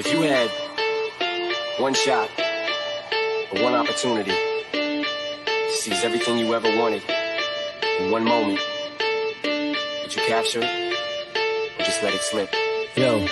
If you had one shot or one opportunity to seize everything you ever wanted in one moment, would you capture it or just let it slip? Yo.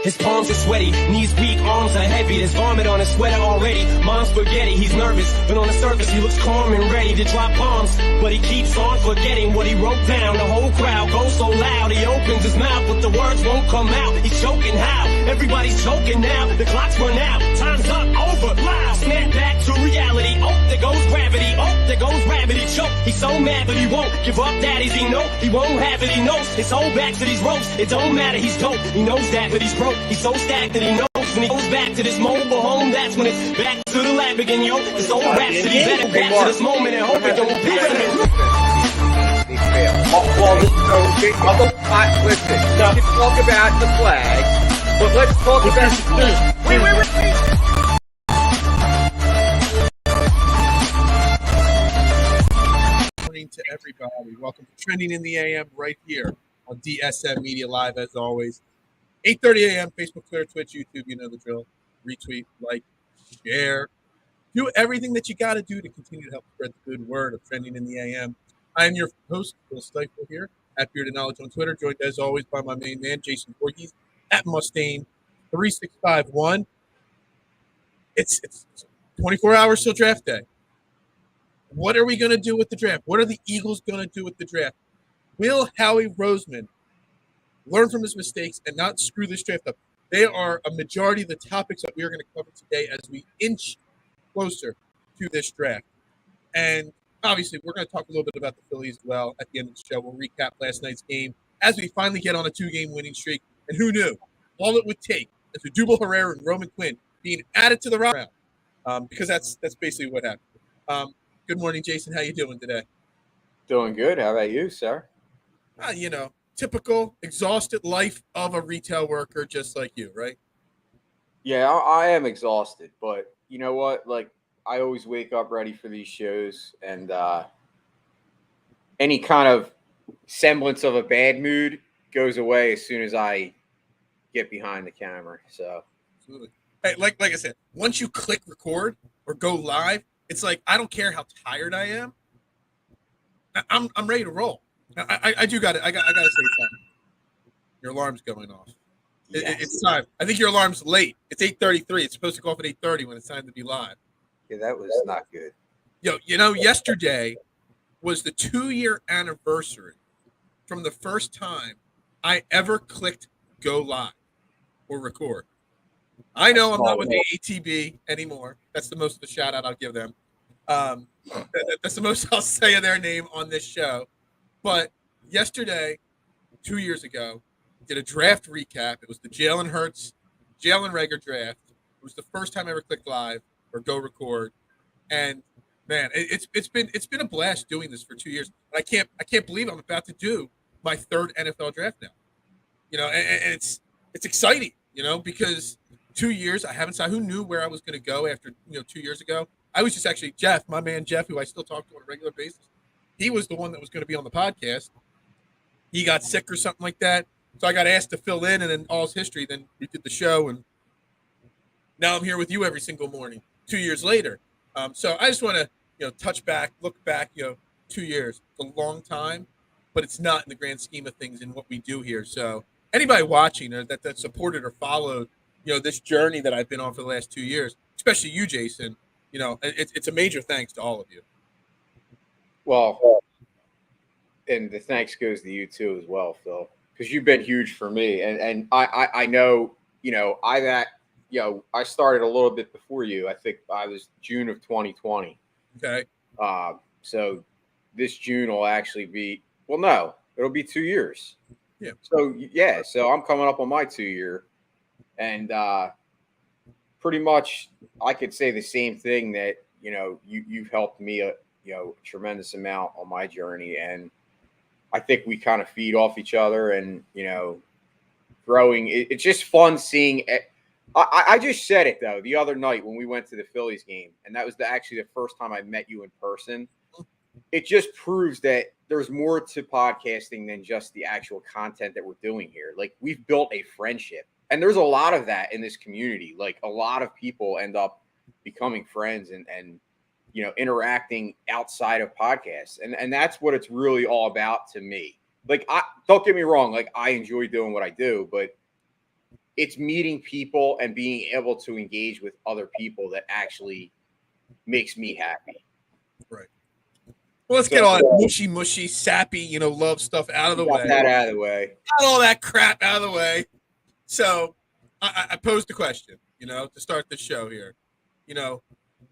His palms are sweaty, knees weak, arms are heavy. There's vomit on his sweater already. Mom's spaghetti, he's nervous, but on the surface he looks calm and ready to drop bombs. But he keeps on forgetting what he wrote down. The whole crowd goes so loud, he opens his mouth, but the words won't come out. He's choking how? Everybody's choking now. The clock's run out, time's up, over, loud. Snap back to reality. Oh, there goes gravity. Oh, there goes gravity. Choke. He's so mad, but he won't give up. Daddies, he know he won't have it. He knows his whole back to these ropes. It don't matter, he's dope. He knows that, but he's broke. He's so stacked that he knows when he goes back to this mobile home, that's when it's back to the lab again, yo. This old rhapsody better back to this moment and hope it don't pass him. Listen, we can talk about the flag, but let's talk about the team. Wait. Good morning to everybody. Welcome to Trending in the AM right here on DSM Media Live, as always. 8:30 a.m., Facebook, Twitter, Twitch, YouTube, you know the drill. Retweet, like, share. Do everything that you got to do to continue to help spread the good word of Trending in the AM. I am your host, Phil Stifle here, at Bearded Knowledge on Twitter, joined as always by my main man, Jason Voorhees, at Mustaine3651. It's 24 hours till draft day. What are we going to do with the draft? What are the Eagles going to do with the draft? Will Howie Roseman learn from his mistakes and not screw this draft up? They are a majority of the topics that we are going to cover today as we inch closer to this draft. And obviously, we're going to talk a little bit about the Phillies as well at the end of the show. We'll recap last night's game as we finally get on a 2-game winning streak. And who knew? All it would take is Odubell, Herrera, and Roman Quinn being added to the round, because that's basically what happened. Good morning, Jason. How you doing today? Doing good. How about you, sir? Typical exhausted life of a retail worker just like you, right? Yeah, I am exhausted, but you know what? Like, I always wake up ready for these shows, and any kind of semblance of a bad mood goes away as soon as I get behind the camera. So, absolutely. Hey, like I said, once you click record or go live, it's like I don't care how tired I am. I'm ready to roll. I do got it. I got to say something. Your alarm's going off. yes. It's time. I think your alarm's late. It's 8:33. It's supposed to go off at 8:30 when it's time to be live. Yeah, that was not good. Yesterday was the 2-year anniversary from the first time I ever clicked go live or record. I know I'm not with the ATB anymore. That's the most of the shout out I'll give them. That's the most I'll say of their name on this show. But yesterday, 2 years ago, did a draft recap. It was the Jalen Reagor draft. It was the first time I ever clicked live or go record. And man, it's been a blast doing this for 2 years. I can't believe I'm about to do my third NFL draft now. And it's exciting, because 2 years I haven't saw. Who knew where I was going to go after 2 years ago? I was just actually Jeff, my man Jeff, who I still talk to on a regular basis. He was the one that was going to be on the podcast. He got sick or something like that. So I got asked to fill in, and then all's history. Then we did the show, and now I'm here with you every single morning 2 years later. So I just want to, touch back, look back, 2 years. It's a long time, but it's not in the grand scheme of things in what we do here. So anybody watching or that supported or followed, this journey that I've been on for the last 2 years, especially you, Jason, it's a major thanks to all of you. Well, and the thanks goes to you too as well, Phil, because you've been huge for me, and I know, I started a little bit before you. I think I was June of 2020. Okay. So this June will actually be, it'll be 2 years. Yeah. So I'm coming up on my 2 year, and pretty much I could say the same thing that you've helped me a tremendous amount on my journey, and I think we kind of feed off each other, and growing. It's just fun seeing it. I just said it though the other night when we went to the Phillies game, and that was actually the first time I met you in person. It just proves that there's more to podcasting than just the actual content that we're doing here. Like, we've built a friendship, And there's a lot of that in this community. Like a lot of people end up becoming friends and interacting outside of podcasts. And that's what it's really all about to me. Like, don't get me wrong. Like, I enjoy doing what I do, but it's meeting people and being able to engage with other people that actually makes me happy. Right. Well, let's get all that mushy, sappy, love stuff out of the way. That out of the way. Got all that crap out of the way. So I posed the question, to start the show here.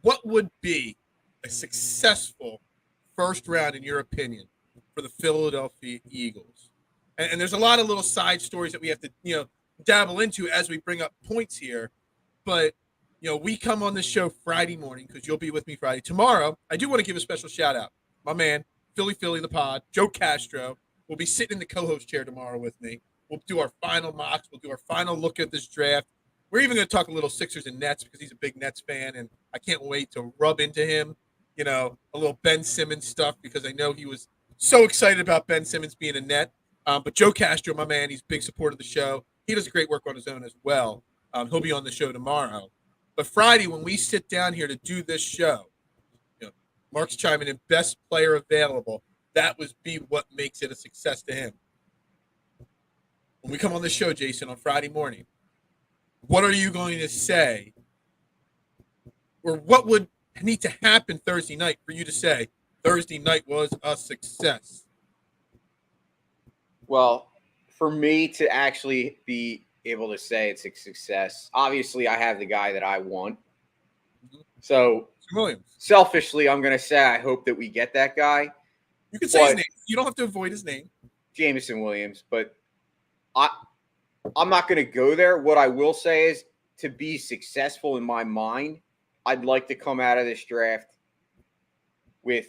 What would be a successful first round, in your opinion, for the Philadelphia Eagles? And there's a lot of little side stories that we have to, dabble into as we bring up points here. But, we come on the show Friday morning because you'll be with me Friday. Tomorrow, I do want to give a special shout out. My man, Philly the pod, Joe Castro, will be sitting in the co-host chair tomorrow with me. We'll do our final mocks. We'll do our final look at this draft. We're even going to talk a little Sixers and Nets because he's a big Nets fan, and I can't wait to rub into him, a little Ben Simmons stuff because I know he was so excited about Ben Simmons being a Net. But Joe Castro, my man, he's a big supporter of the show. He does great work on his own as well. He'll be on the show tomorrow. But Friday, when we sit down here to do this show, Mark's chiming in, best player available. That would be what makes it a success to him. When we come on the show, Jason, on Friday morning, what are you going to say? Or what would need to happen Thursday night for you to say Thursday night was a success? Well, for me to actually be able to say it's a success, obviously I have the guy that I want. So Williams. Selfishly, I'm going to say I hope that we get that guy. You can say his name. You don't have to avoid his name. Jameson Williams. But I'm not going to go there. What I will say is, to be successful in my mind, I'd like to come out of this draft with,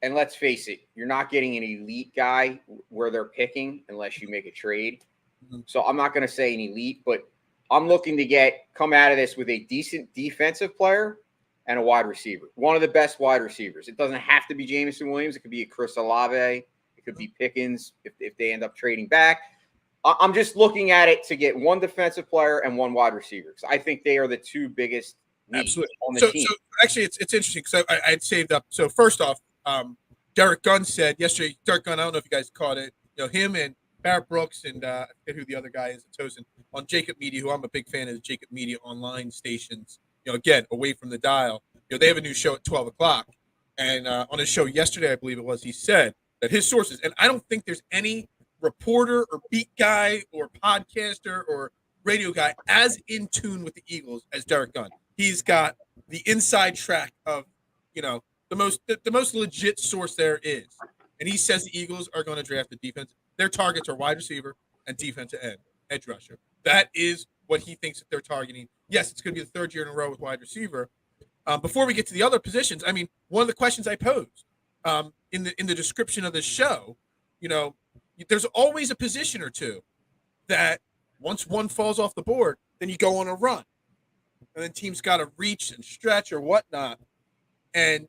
and let's face it, you're not getting an elite guy where they're picking unless you make a trade. Mm-hmm. So I'm not going to say an elite, but I'm looking to come out of this with a decent defensive player and a wide receiver. One of the best wide receivers. It doesn't have to be Jameson Williams. It could be a Chris Olave. It could be Pickens if they end up trading back. I'm just looking at it to get one defensive player and one wide receiver, because I think they are the two biggest needs on the team. So actually, it's interesting because I had saved up. So first off, Derek Gunn said yesterday, Derek Gunn, I don't know if you guys caught it, him and Barrett Brooks and I forget who the other guy is, Tosin, on Jacob Media, who I'm a big fan of the Jacob Media online stations, again, away from the dial. They have a new show at 12 o'clock. And on his show yesterday, I believe it was, he said that his sources, and I don't think there's any reporter or beat guy or podcaster or radio guy as in tune with the Eagles as Derek Gunn. He's got the inside track of, the most legit source there is. And he says the Eagles are going to draft the defense. Their targets are wide receiver and defensive end, edge rusher. That is what he thinks that they're targeting. Yes, it's going to be the third year in a row with wide receiver. Before we get to the other positions, I mean, one of the questions I posed in the description of the show, there's always a position or two that once one falls off the board, then you go on a run. And then teams got to reach and stretch or whatnot. And,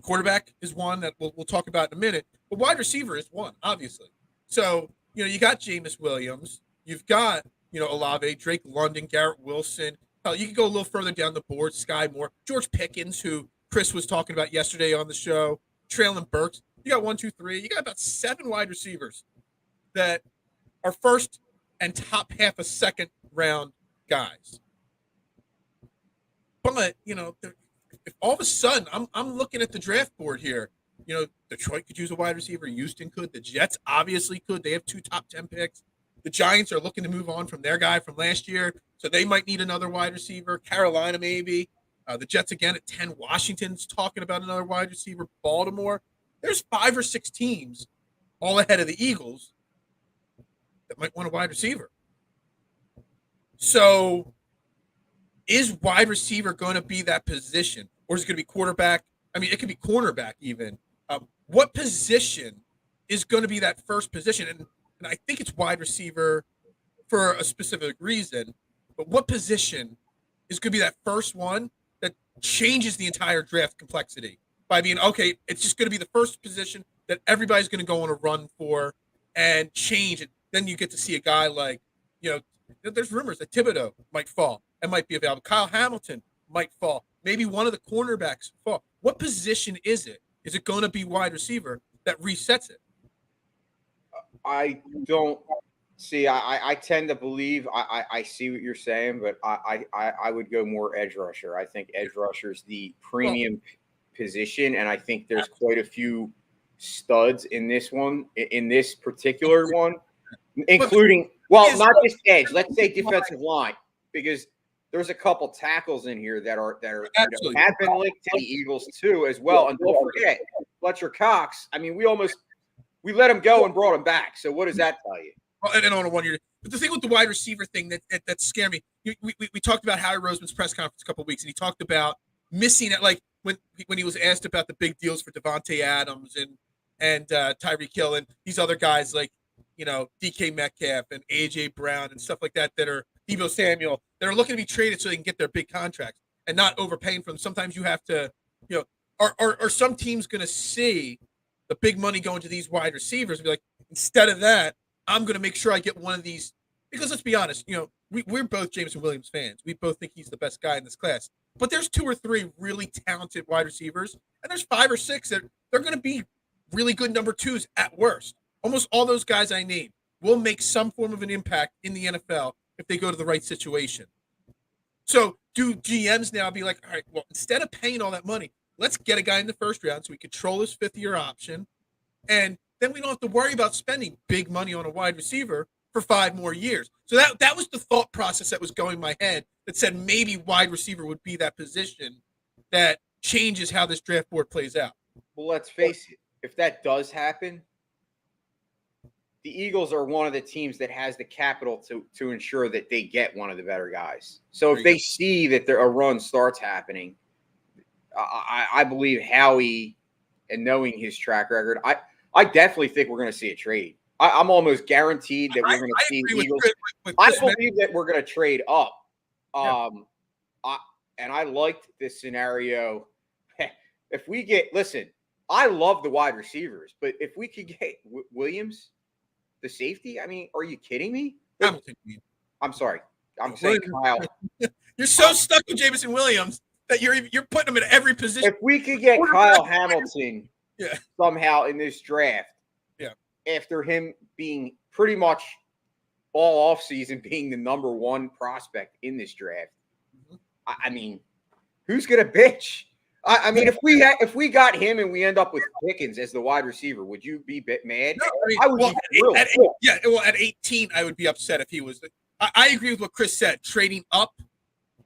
quarterback is one that we'll talk about in a minute. But wide receiver is one, obviously. So, you got Jameis Williams. You've got, Olave, Drake London, Garrett Wilson. You can go a little further down the board, Sky Moore, George Pickens, who Chris was talking about yesterday on the show, Traylon Burks. You got 1, 2, 3. You got about 7 wide receivers that are first and top half a second round guys. But, if all of a sudden I'm looking at the draft board here, Detroit could use a wide receiver. Houston could. The Jets obviously could. They have 2 top 10 picks. The Giants are looking to move on from their guy from last year, so they might need another wide receiver. Carolina maybe. The Jets again at 10. Washington's talking about another wide receiver. Baltimore. There's 5 or 6 teams all ahead of the Eagles that might want a wide receiver. So is wide receiver going to be that position, or is it going to be quarterback? I mean, it could be cornerback even. What position is going to be that first position? And I think it's wide receiver for a specific reason. But what position is going to be that first one that changes the entire draft complexity by being, okay, it's just going to be the first position that everybody's going to go on a run for and change it. then you get to see a guy like, there's rumors that Thibodeau might fall and might be available. Kyle Hamilton might fall. Maybe one of the cornerbacks fall. What position is it? Is it going to be wide receiver that resets it? I don't see. I tend to believe I see what you're saying, but I would go more edge rusher. I think edge rusher is the premium position, and I think there's quite a few studs in this particular one, including not just edge. Let's say defensive line, because there's a couple tackles in here that have been linked to the Eagles too as well. And don't forget Fletcher Cox. I mean, we let him go and brought him back. So what does that tell you? Well, and on a 1 year. But the thing with the wide receiver thing that scared me, we talked about Howie Roseman's press conference a couple of weeks, and he talked about missing it. Like when he was asked about the big deals for Devontae Adams and Tyreek Hill and these other guys like, DK Metcalf and AJ Brown and stuff like that are Deebo Samuel that are looking to be traded so they can get their big contracts and not overpaying for them. Sometimes you have to, are some teams going to see the big money going to these wide receivers and be like, instead of that, I'm going to make sure I get one of these, because let's be honest, we're both Jameson Williams fans. We both think he's the best guy in this class, but there's 2 or 3 really talented wide receivers, and there's 5 or 6 that they're going to be really good number 2s at worst. Almost all those guys I named will make some form of an impact in the NFL if they go to the right situation. So do GMs now be like, all right, well, instead of paying all that money, let's get a guy in the first round so we control his 5th-year option, and then we don't have to worry about spending big money on a wide receiver for 5 more years. So that was the thought process that was going in my head that said maybe wide receiver would be that position that changes how this draft board plays out. Well, let's face it. If that does happen, the Eagles are one of the teams that has the capital to ensure that they get one of the better guys. So if they see that a run starts happening, I believe Howie, and knowing his track record, I definitely think we're going to see a trade. I'm almost guaranteed that we're going to see Eagles. I believe that we're going to trade up. And I liked this scenario. If we listen, I love the wide receivers, but if we could get Williams, the safety, I mean, are you kidding me? I'm sorry. I'm saying Kyle. You're so stuck with Jameson Williams that you're putting him in every position. If we could get Kyle Hamilton somehow in this draft, after him being pretty much all offseason being the number 1 prospect in this draft, I mean, who's gonna bitch? I mean, if we got him and we end up with Pickens as the wide receiver, would you be mad? No, I would be thrilled. At 18, I would be upset if he was. I agree with what Chris said. Trading up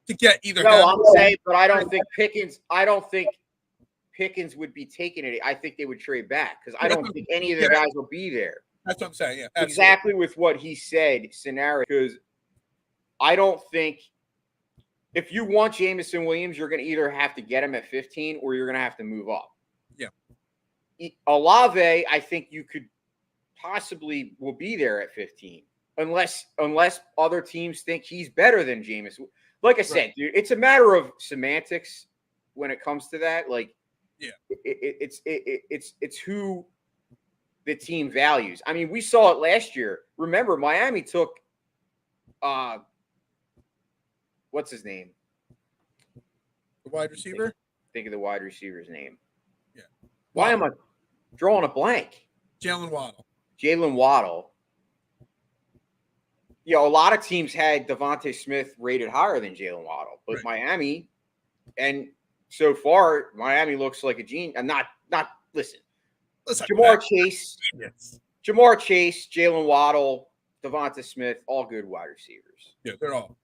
to get either. No, I'm saying, but I don't think Pickens. I don't think Pickens would be taking it. I think they would trade back because I don't think any of the guys will be there. That's what I'm saying. Yeah, absolutely. Exactly with what he said scenario. Because I don't think. If you want Jameson Williams, you're going to either have to get him at 15 or you're going to have to move up. Yeah. Olave, I think you could possibly will be there at 15 unless other teams think he's better than Jameson. Like I said, dude, it's a matter of semantics when it comes to that. Like, it's who the team values. I mean, we saw it last year. Remember, Miami took what's his name? The wide receiver? Think of the wide receiver's name. Yeah. Why am I drawing a blank? Jalen Waddle. A lot of teams had Devontae Smith rated higher than Jalen Waddle, but Miami, and so far, Miami looks like a genius. Listen, Jamar Chase, Jalen Waddle, Devontae Smith, all good wide receivers. Yeah, they're all.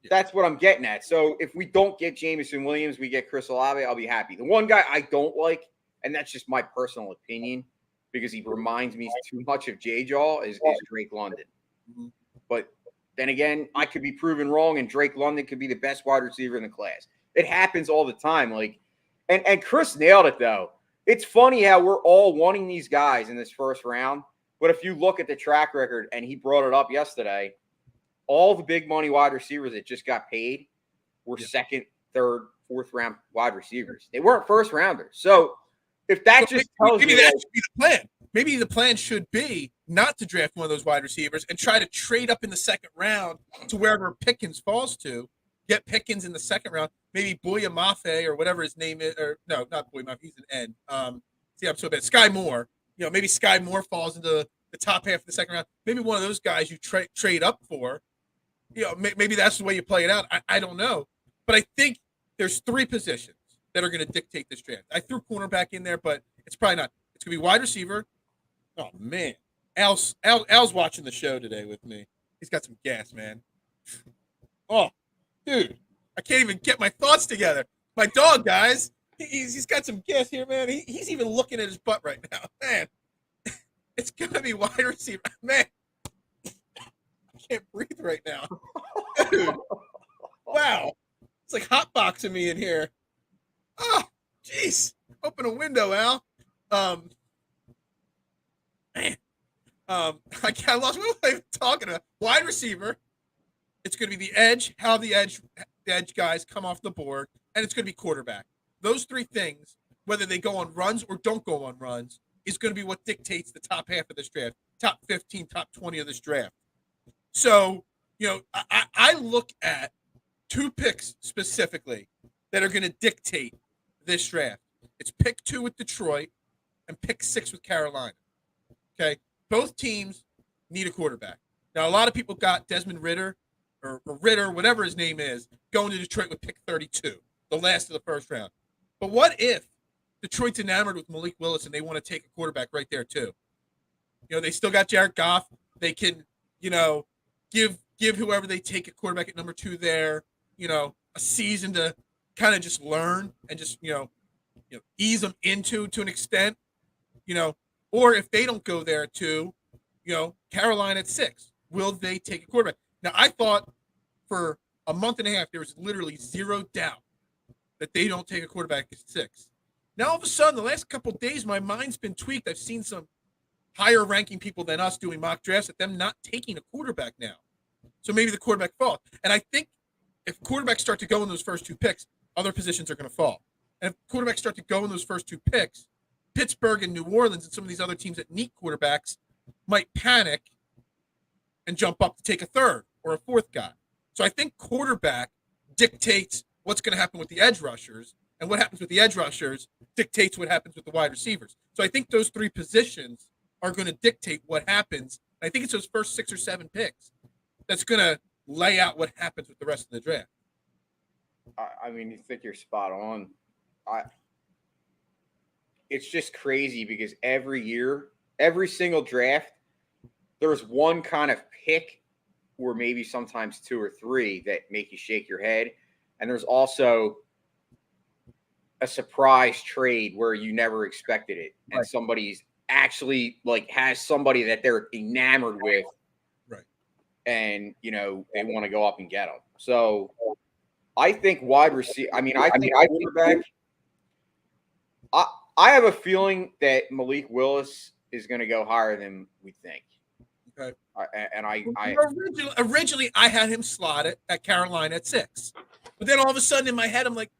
Yeah. That's what I'm getting at. So if we don't get Jameson Williams, we get Chris Olave, I'll be happy. The one guy I don't like, and that's just my personal opinion, because he reminds me too much of J-Jaw, is Drake London. Mm-hmm. But then again, I could be proven wrong, and Drake London could be the best wide receiver in the class. It happens all the time. And Chris nailed it, though. It's funny how we're all wanting these guys in this first round, but if you look at the track record, and he brought it up yesterday, all the big money wide receivers that just got paid were second, third, fourth round wide receivers. They weren't first rounders. So if that just tells you that should be the plan. Maybe the plan should be not to draft one of those wide receivers and try to trade up in the second round to wherever Pickens falls to, get Pickens in the second round, maybe Boya Mafe or whatever his name is, or no, not Boya Mafe, he's an N. See, I'm so bad. Sky Moore. Maybe Sky Moore falls into the top half of the second round. Maybe one of those guys you trade up for. Maybe that's the way you play it out. I don't know. But I think there's 3 positions that are going to dictate this draft. I threw cornerback in there, but it's probably not. It's going to be wide receiver. Oh, man. Al's watching the show today with me. He's got some gas, man. Oh, dude. I can't even get my thoughts together. My dog, guys. He's got some gas here, man. He's even looking at his butt right now. Man, it's going to be wide receiver. Man, I can't breathe right now. Dude. Wow. It's like hotboxing me in here. Oh, jeez. Open a window, Al. Man. I lost what was I even talking about. Wide receiver. It's going to be the edge, how the edge guys come off the board, and it's going to be quarterback. Those 3 things, whether they go on runs or don't go on runs, is going to be what dictates the top half of this draft, top 15, top 20 of this draft. So, I look at 2 picks specifically that are going to dictate this draft. It's pick 2 with Detroit and pick 6 with Carolina. Okay? Both teams need a quarterback. Now, a lot of people got Desmond Ritter or Ritter, whatever his name is, going to Detroit with pick 32, the last of the first round. But what if Detroit's enamored with Malik Willis and they want to take a quarterback right there too? They still got Jared Goff. They can, give whoever they take a quarterback at number 2 there, a season to kind of just learn and just, ease them into to an extent, or if they don't go there too, Carolina at 6, will they take a quarterback? Now, I thought for a month and a half, there was literally 0 doubt that they don't take a quarterback at 6. Now, all of a sudden, the last couple of days, my mind's been tweaked. I've seen some higher-ranking people than us doing mock drafts at them not taking a quarterback now. So maybe the quarterback falls. And I think if quarterbacks start to go in those first 2 picks, other positions are going to fall. And if quarterbacks start to go in those first 2 picks, Pittsburgh and New Orleans and some of these other teams that need quarterbacks might panic and jump up to take a 3rd or a 4th guy. So I think quarterback dictates what's going to happen with the edge rushers, and what happens with the edge rushers dictates what happens with the wide receivers. So I think those 3 positions are going to dictate what happens. I think it's those first 6 or 7 picks that's going to lay out what happens with the rest of the draft. I mean, you think you're spot on. It's just crazy because every year, every single draft, there's one kind of pick or maybe sometimes 2 or 3 that make you shake your head. And there's also a surprise trade where you never expected it. And right. Somebody's actually has somebody that they're enamored with. Right. And, they want to go up and get them. So I think wide receiver, I think quarterback, I have a feeling that Malik Willis is going to go higher than we think. Okay. Originally I had him slotted at Carolina at 6, but then all of a sudden in my head I'm like,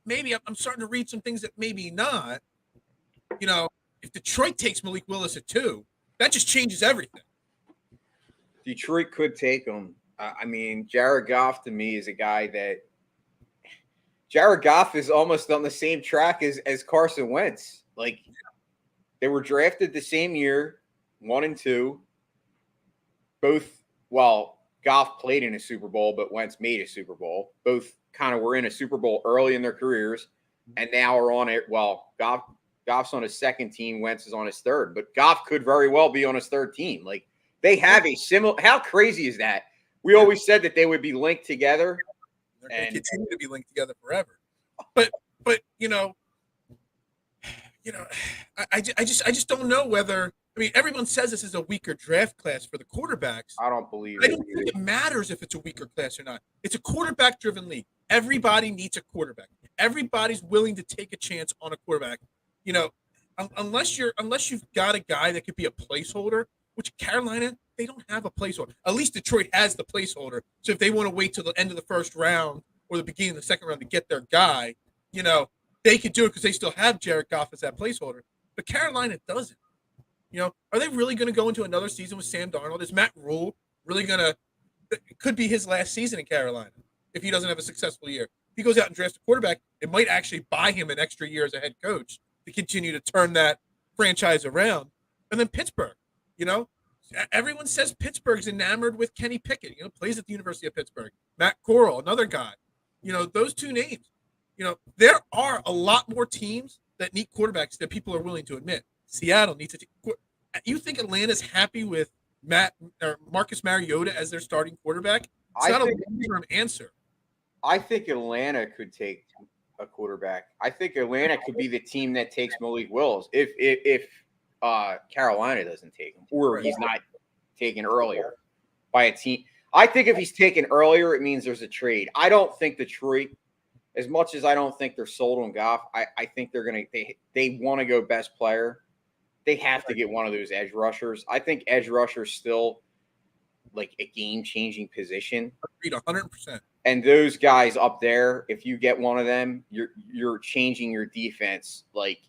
maybe I'm starting to read some things that maybe not. If Detroit takes Malik Willis at 2, that just changes everything. Detroit could take him. Jared Goff to me is a guy that Jared Goff is almost on the same track as Carson Wentz. They were drafted the same year, 1 and 2. Both, Goff played in a Super Bowl, but Wentz made a Super Bowl. Both kind of were in a Super Bowl early in their careers, and now are on it. Goff's on his 2nd team. Wentz is on his 3rd, but Goff could very well be on his 3rd team. They have a similar. How crazy is that? We always said that they would be linked together. They're going to continue to be linked together forever. But I just don't know whether. Everyone says this is a weaker draft class for the quarterbacks. I don't believe it. I don't think it matters if it's a weaker class or not. It's a quarterback-driven league. Everybody needs a quarterback. Everybody's willing to take a chance on a quarterback. Unless you've got a guy that could be a placeholder, which Carolina, they don't have a placeholder. At least Detroit has the placeholder. So if they want to wait till the end of the first round or the beginning of the second round to get their guy, they could do it because they still have Jared Goff as that placeholder. But Carolina doesn't. Are they really going to go into another season with Sam Darnold? Is Matt Rule really going to – it could be his last season in Carolina if he doesn't have a successful year. If he goes out and drafts a quarterback, it might actually buy him an extra year as a head coach to continue to turn that franchise around. And then Pittsburgh, everyone says Pittsburgh's enamored with Kenny Pickett, plays at the University of Pittsburgh. Matt Corral, another guy. Those two names. There are a lot more teams that need quarterbacks than people are willing to admit. Seattle needs to. You think Atlanta's happy with Marcus Mariota as their starting quarterback? It's not a long-term answer. I think Atlanta could take a quarterback. I think Atlanta could be the team that takes Malik Willis if Carolina doesn't take him, or he's not taken earlier by a team. I think if he's taken earlier, it means there's a trade. I don't think Detroit, as much as I don't think they're sold on Goff, I think they want to go best player. They have to get one of those edge rushers. I think edge rushers still like a game-changing position. Agreed, 100%. And those guys up there, if you get one of them, you're changing your defense like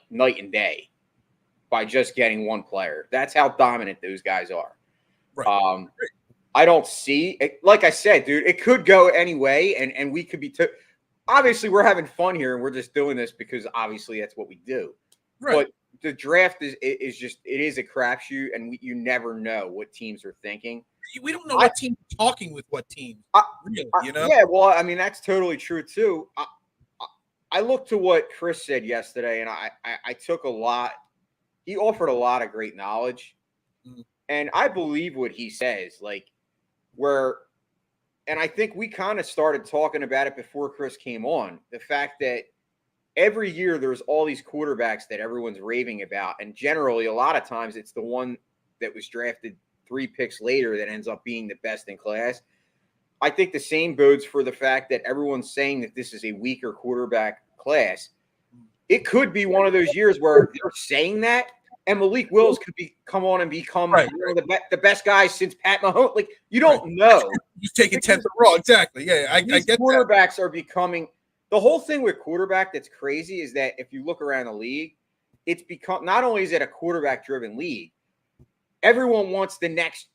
night and day by just getting one player. That's how dominant those guys are. Right. I don't see it. Like I said, dude, it could go any way, and we could be obviously we're having fun here and we're just doing this because obviously that's what we do. Right. But the draft is just it is a crapshoot, and you never know what teams are thinking. We don't know what team talking with what team. Really, Yeah, well, I mean that's totally true too. I looked to what Chris said yesterday, and I took a lot. He offered a lot of great knowledge, and I believe what he says. And I think we kind of started talking about it before Chris came on. The fact that every year there's all these quarterbacks that everyone's raving about, and generally a lot of times it's the one that was drafted 3 picks later that ends up being the best in class. I think the same bodes for the fact that everyone's saying that this is a weaker quarterback class. It could be one of those years where they're saying that, and Malik Willis could come on and become the best guy since Pat Mahomes. Like, you don't know. He's taking 10th overall. Exactly. Yeah, I get that. Quarterbacks are becoming – the whole thing with quarterback that's crazy is that if you look around the league, it's become – not only is it a quarterback-driven league, everyone wants the next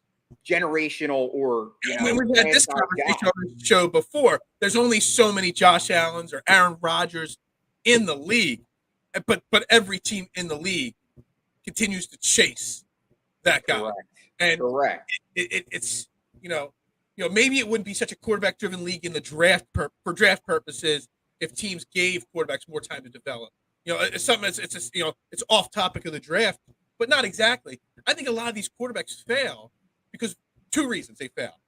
generational or we had this conversation on the show before. There's only so many Josh Allens or Aaron Rodgers in the league, but every team in the league continues to chase that guy. Correct. And Correct. It's maybe it wouldn't be such a quarterback-driven league in the draft for draft purposes if teams gave quarterbacks more time to develop. It's something it's off topic of the draft, but not exactly. I think a lot of these quarterbacks fail because 2 reasons they fail.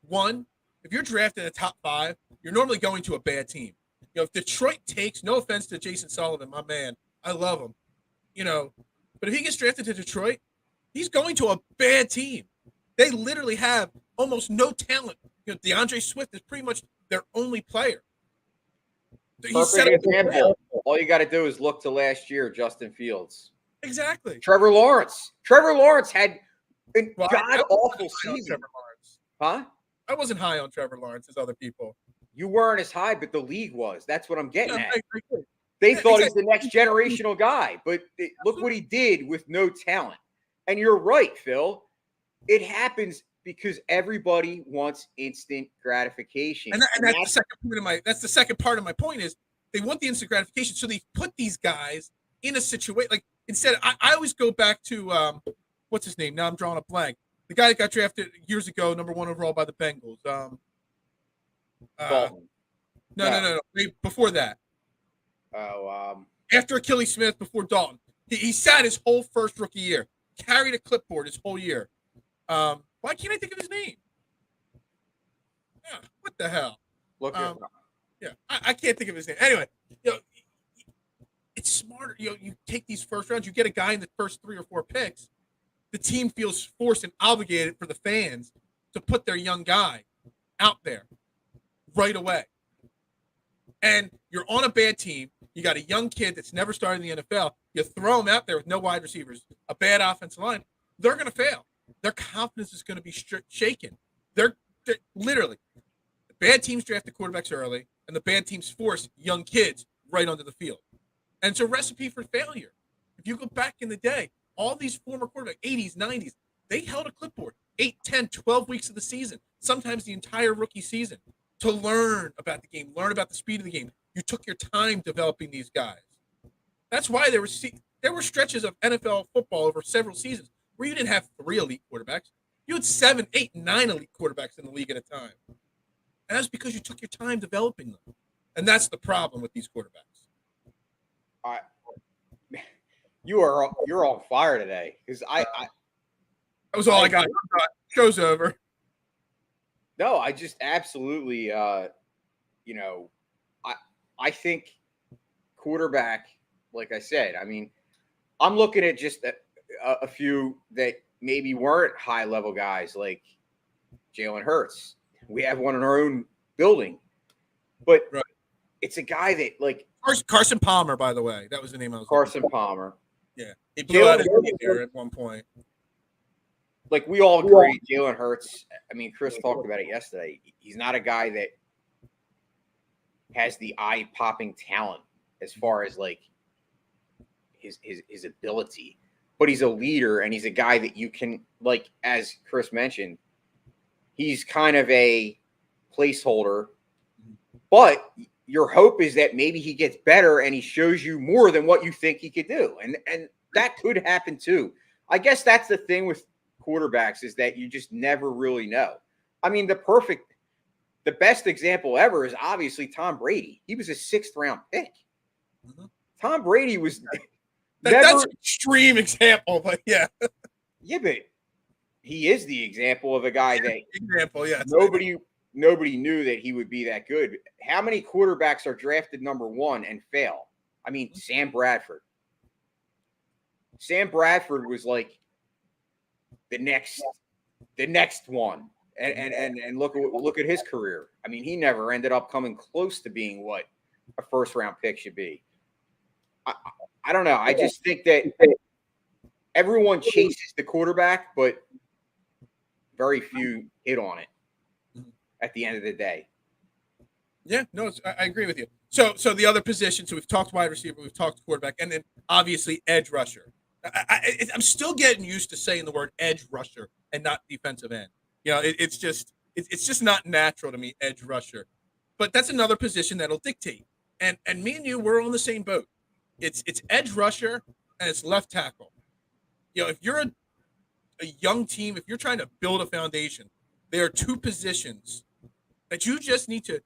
One, if you're drafted in the top 5, you're normally going to a bad team. If Detroit takes, no offense to Jason Sullivan, my man, I love him, but if he gets drafted to Detroit, he's going to a bad team. They literally have almost no talent. DeAndre Swift is pretty much their only player. Perfect example. All you got to do is look to last year, Justin Fields. Exactly. Trevor Lawrence had a god-awful season. Trevor Lawrence. Huh? I wasn't high on Trevor Lawrence as other people. You weren't as high, but the league was. That's what I'm getting at. They thought he's the next generational guy, but look what he did with no talent. And you're right, Phil. It happens because everybody wants instant gratification. And that's the second part of my point is they want the instant gratification. So they put these guys in a situation like instead. I always go back to what's his name? Now I'm drawing a blank. The guy that got drafted years ago, number 1 overall by the Bengals. No. Before that. After Achilles Smith, before Dalton, he sat his whole first rookie year, carried a clipboard his whole year. Why can't I think of his name? Yeah, what the hell? Look at yeah, I can't think of his name. Anyway, it's smarter. You take these first rounds, you get a guy in the first 3 or 4 picks. The team feels forced and obligated for the fans to put their young guy out there right away. And you're on a bad team. You got a young kid that's never started in the NFL. You throw him out there with no wide receivers, a bad offensive line. They're going to fail. Their confidence is going to be shaken. They're literally the bad teams draft the quarterbacks early, and the bad teams force young kids right onto the field. And it's a recipe for failure. If you go back in the day, all these former quarterbacks, 80s, 90s, they held a clipboard 8, 10, 12 weeks of the season, sometimes the entire rookie season, to learn about the game, learn about the speed of the game. You took your time developing these guys. That's why there were stretches of NFL football over several seasons where you didn't have 3 elite quarterbacks. You had 7, 8, 9 elite quarterbacks in the league at a time. And that's because you took your time developing them. And that's the problem with these quarterbacks. You're on fire today, because that was all I got. Show's over. No, I just absolutely, I think quarterback, like I said, I mean, I'm looking at just a few that maybe weren't high-level guys like Jalen Hurts. We have one in our own building. But right. It's a guy that, like... Carson Palmer, by the way. That was the name I was Carson Palmer. Yeah. He blew out his knee there at one point. Like, we all agree, Jalen Hurts, I mean, Chris talked about it yesterday. He's not a guy that has the eye-popping talent as far as, like, his ability. But he's a leader, and he's a guy that you can, like, as Chris mentioned, he's kind of a placeholder. But your hope is that maybe he gets better and he shows you more than what you think he could do. And that could happen too. I guess that's the thing with quarterbacks, is that you just never really know. I mean, the best example ever is obviously Tom Brady. He was a 6th-round pick. Mm-hmm. Tom Brady was that's an extreme example, but yeah. Yeah, but he is the example of a guy that yeah. Nobody knew that he would be that good. How many quarterbacks are drafted number 1 and fail? I mean, Sam Bradford. Sam Bradford was like the next one. And look at his career. I mean, he never ended up coming close to being what a 1st-round pick should be. I don't know. I just think that everyone chases the quarterback, but very few hit on it at the end of the day. Yeah, no, I agree with you. So the other position, so we've talked wide receiver, we've talked quarterback, and then obviously edge rusher. I'm still getting used to saying the word edge rusher and not defensive end. You know, it's just not natural to me, edge rusher. But that's another position that'll dictate. And me and you, we're on the same boat. It's edge rusher and it's left tackle. You know, if you're a young team, if you're trying to build a foundation, there are 2 positions that you just need to,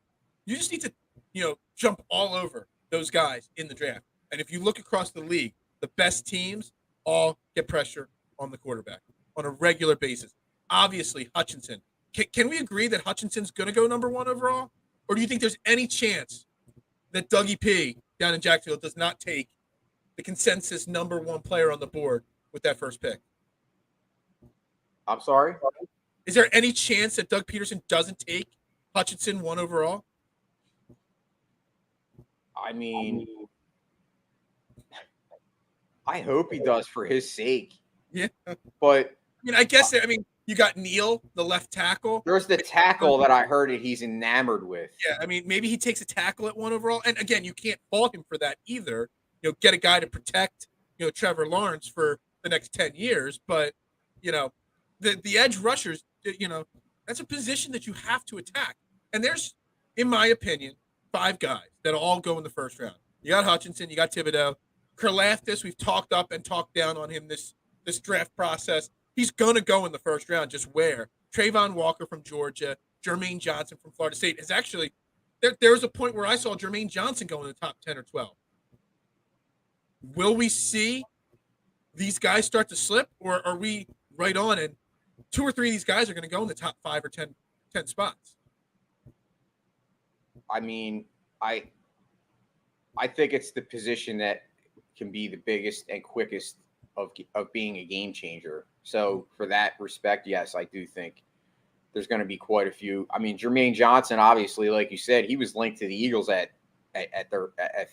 jump all over those guys in the draft. And if you look across the league, the best teams all get pressure on the quarterback on a regular basis. Obviously, Hutchinson. Can we agree that Hutchinson's going to go number 1 overall? Or do you think there's any chance that Dougie P down in Jacksonville does not take the consensus number 1 player on the board with that first pick? I'm sorry? Is there any chance that Doug Peterson doesn't take Hutchinson 1 overall? I mean, I hope he does for his sake. Yeah. But I guess you got Neal, the left tackle. There's the tackle that I heard that he's enamored with. Yeah, maybe he takes a tackle at 1 overall. And again, you can't fault him for that either. Get a guy to protect, Trevor Lawrence for the next 10 years. But, the edge rushers, that's a position that you have to attack. And there's, in my opinion, 5 guys that'll all go in the first round. You got Hutchinson, you got Thibodeau. Karlaftis, we've talked up and talked down on him this draft process. He's going to go in the first round, just where. Trayvon Walker from Georgia, Jermaine Johnson from Florida State is actually there was a point where I saw Jermaine Johnson go in the top 10 or 12. Will we see these guys start to slip, or are we right on and 2 or 3 of these guys are going to go in the top 5 or 10 spots? I mean, I think it's the position that can be the biggest and quickest of being a game changer. So for that respect, yes, I do think there's going to be quite a few. I mean, Jermaine Johnson, obviously, like you said, he was linked to the Eagles at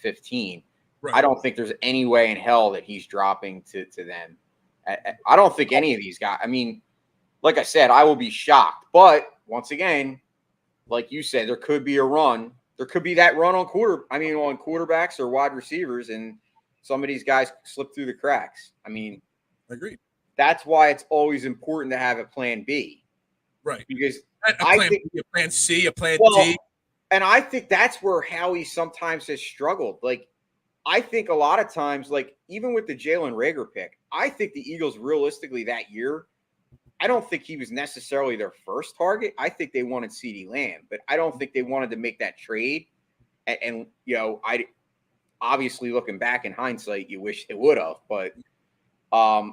15. Right. I don't think there's any way in hell that he's dropping to them. I don't think any of these guys. I mean, like I said, I will be shocked. But once again, like you said, there could be a run. There could be that run on quarterbacks or wide receivers, and some of these guys slip through the cracks. I mean, Agreed. That's why it's always important to have a plan B. Right. Because a plan B, a plan C, a plan D. And I think that's where Howie sometimes has struggled. Like, I think a lot of times, like, even with the Jalen Reagor pick, I think the Eagles realistically that year, I don't think he was necessarily their first target. I think they wanted CeeDee Lamb, but I don't think they wanted to make that trade. And you know, I obviously looking back in hindsight, you wish they would have, but I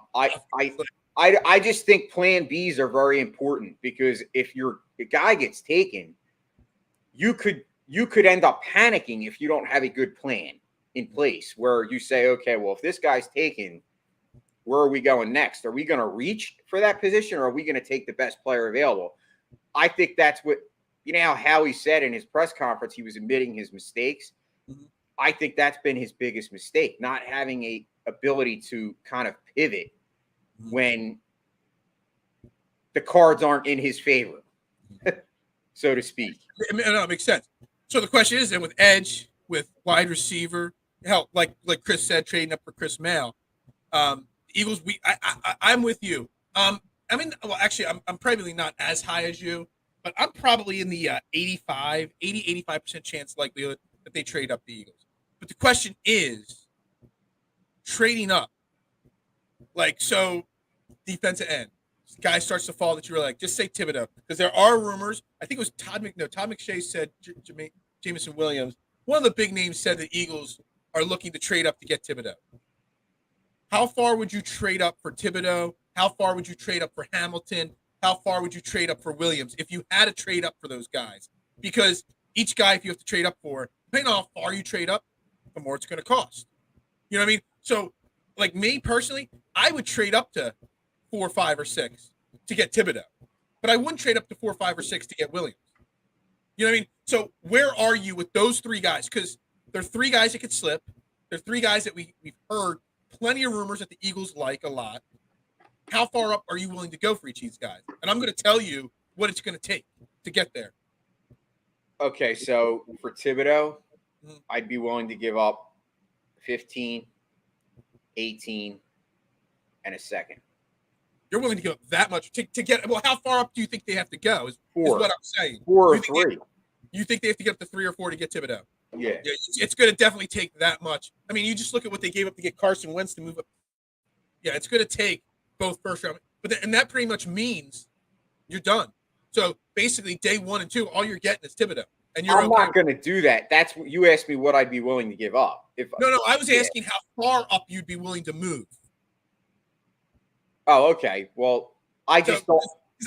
just think plan Bs are very important, because if your guy gets taken, you could end up panicking if you don't have a good plan in place where you say, okay, well, if this guy's taken, where are we going next? Are we going to reach for that position, or are we going to take the best player available? I think that's what, you know, how Howie said in his press conference, he was admitting his mistakes. Mm-hmm. I think that's been his biggest mistake, not having a ability to kind of pivot when the cards aren't in his favor, so to speak. No, it makes sense. So the question is, then, with edge, with wide receiver, hell, like Chris said, trading up for Chris Mail, Eagles. I'm with you. I mean, well, actually, I'm probably not as high as you, but I'm probably in the 85% chance likelihood that they trade up the Eagles. But the question is, trading up, like, so defensive end, guy starts to fall that you were like, just say Thibodeau, because there are rumors. I think it was Todd McShay said Jameson Williams. One of the big names said the Eagles are looking to trade up to get Thibodeau. How far would you trade up for Thibodeau? How far would you trade up for Hamilton? How far would you trade up for Williams if you had to trade up for those guys? Because each guy, if you have to trade up for, depending on how far you trade up, the more it's going to cost. You know what I mean? So, like me personally, I would trade up to 4, 5, or 6 to get Thibodeau, but I wouldn't trade up to 4, 5, or 6 to get Williams. You know what I mean? So where are you with those 3 guys? Because they're 3 guys that could slip. They're 3 guys that we've heard plenty of rumors that the Eagles like a lot. How far up are you willing to go for each of these guys? And I'm going to tell you what it's going to take to get there. Okay, so for Thibodeau, I'd be willing to give up 15, 18, and a second. You're willing to give up that much to get? Well, how far up do you think they have to go? Is 4. Is what I'm saying. 4 or 3. You think they have to get up to 3 or 4 to get Thibodeau? Yeah. It's going to definitely take that much. I mean, you just look at what they gave up to get Carson Wentz to move up. Yeah, it's going to take both first round, and that pretty much means you're done. So basically, day 1 and 2, all you're getting is Thibodeau, and you're. I'm not going to do that. That's what you asked me. What I'd be willing to give up. No, I was asking how far up you'd be willing to move. Oh, okay. Well, I just don't.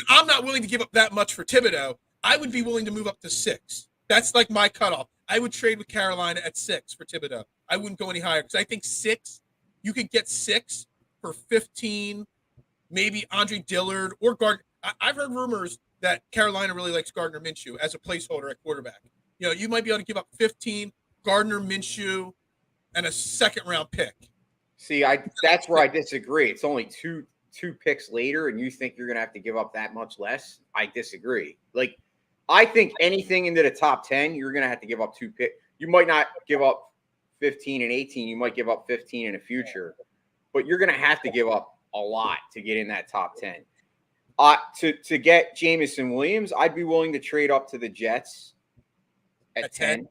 I'm not willing to give up that much for Thibodeau. I would be willing to move up to 6. That's like my cutoff. I would trade with Carolina at 6 for Thibodeau. I wouldn't go any higher because I think 6, you could get 6 for 15, maybe Andre Dillard or Gardner. I've heard rumors that Carolina really likes Gardner Minshew as a placeholder at quarterback. You know, you might be able to give up 15, Gardner Minshew, and a second-round pick. See, that's where I disagree. It's only two picks later, and you think you're going to have to give up that much less? I disagree. Like, I think anything into the top 10, you're going to have to give up 2 picks. You might not give up 15 and 18. You might give up 15 in the future. But you're going to have to give up a lot to get in that top 10. To get Jameson Williams, I'd be willing to trade up to the Jets at 10.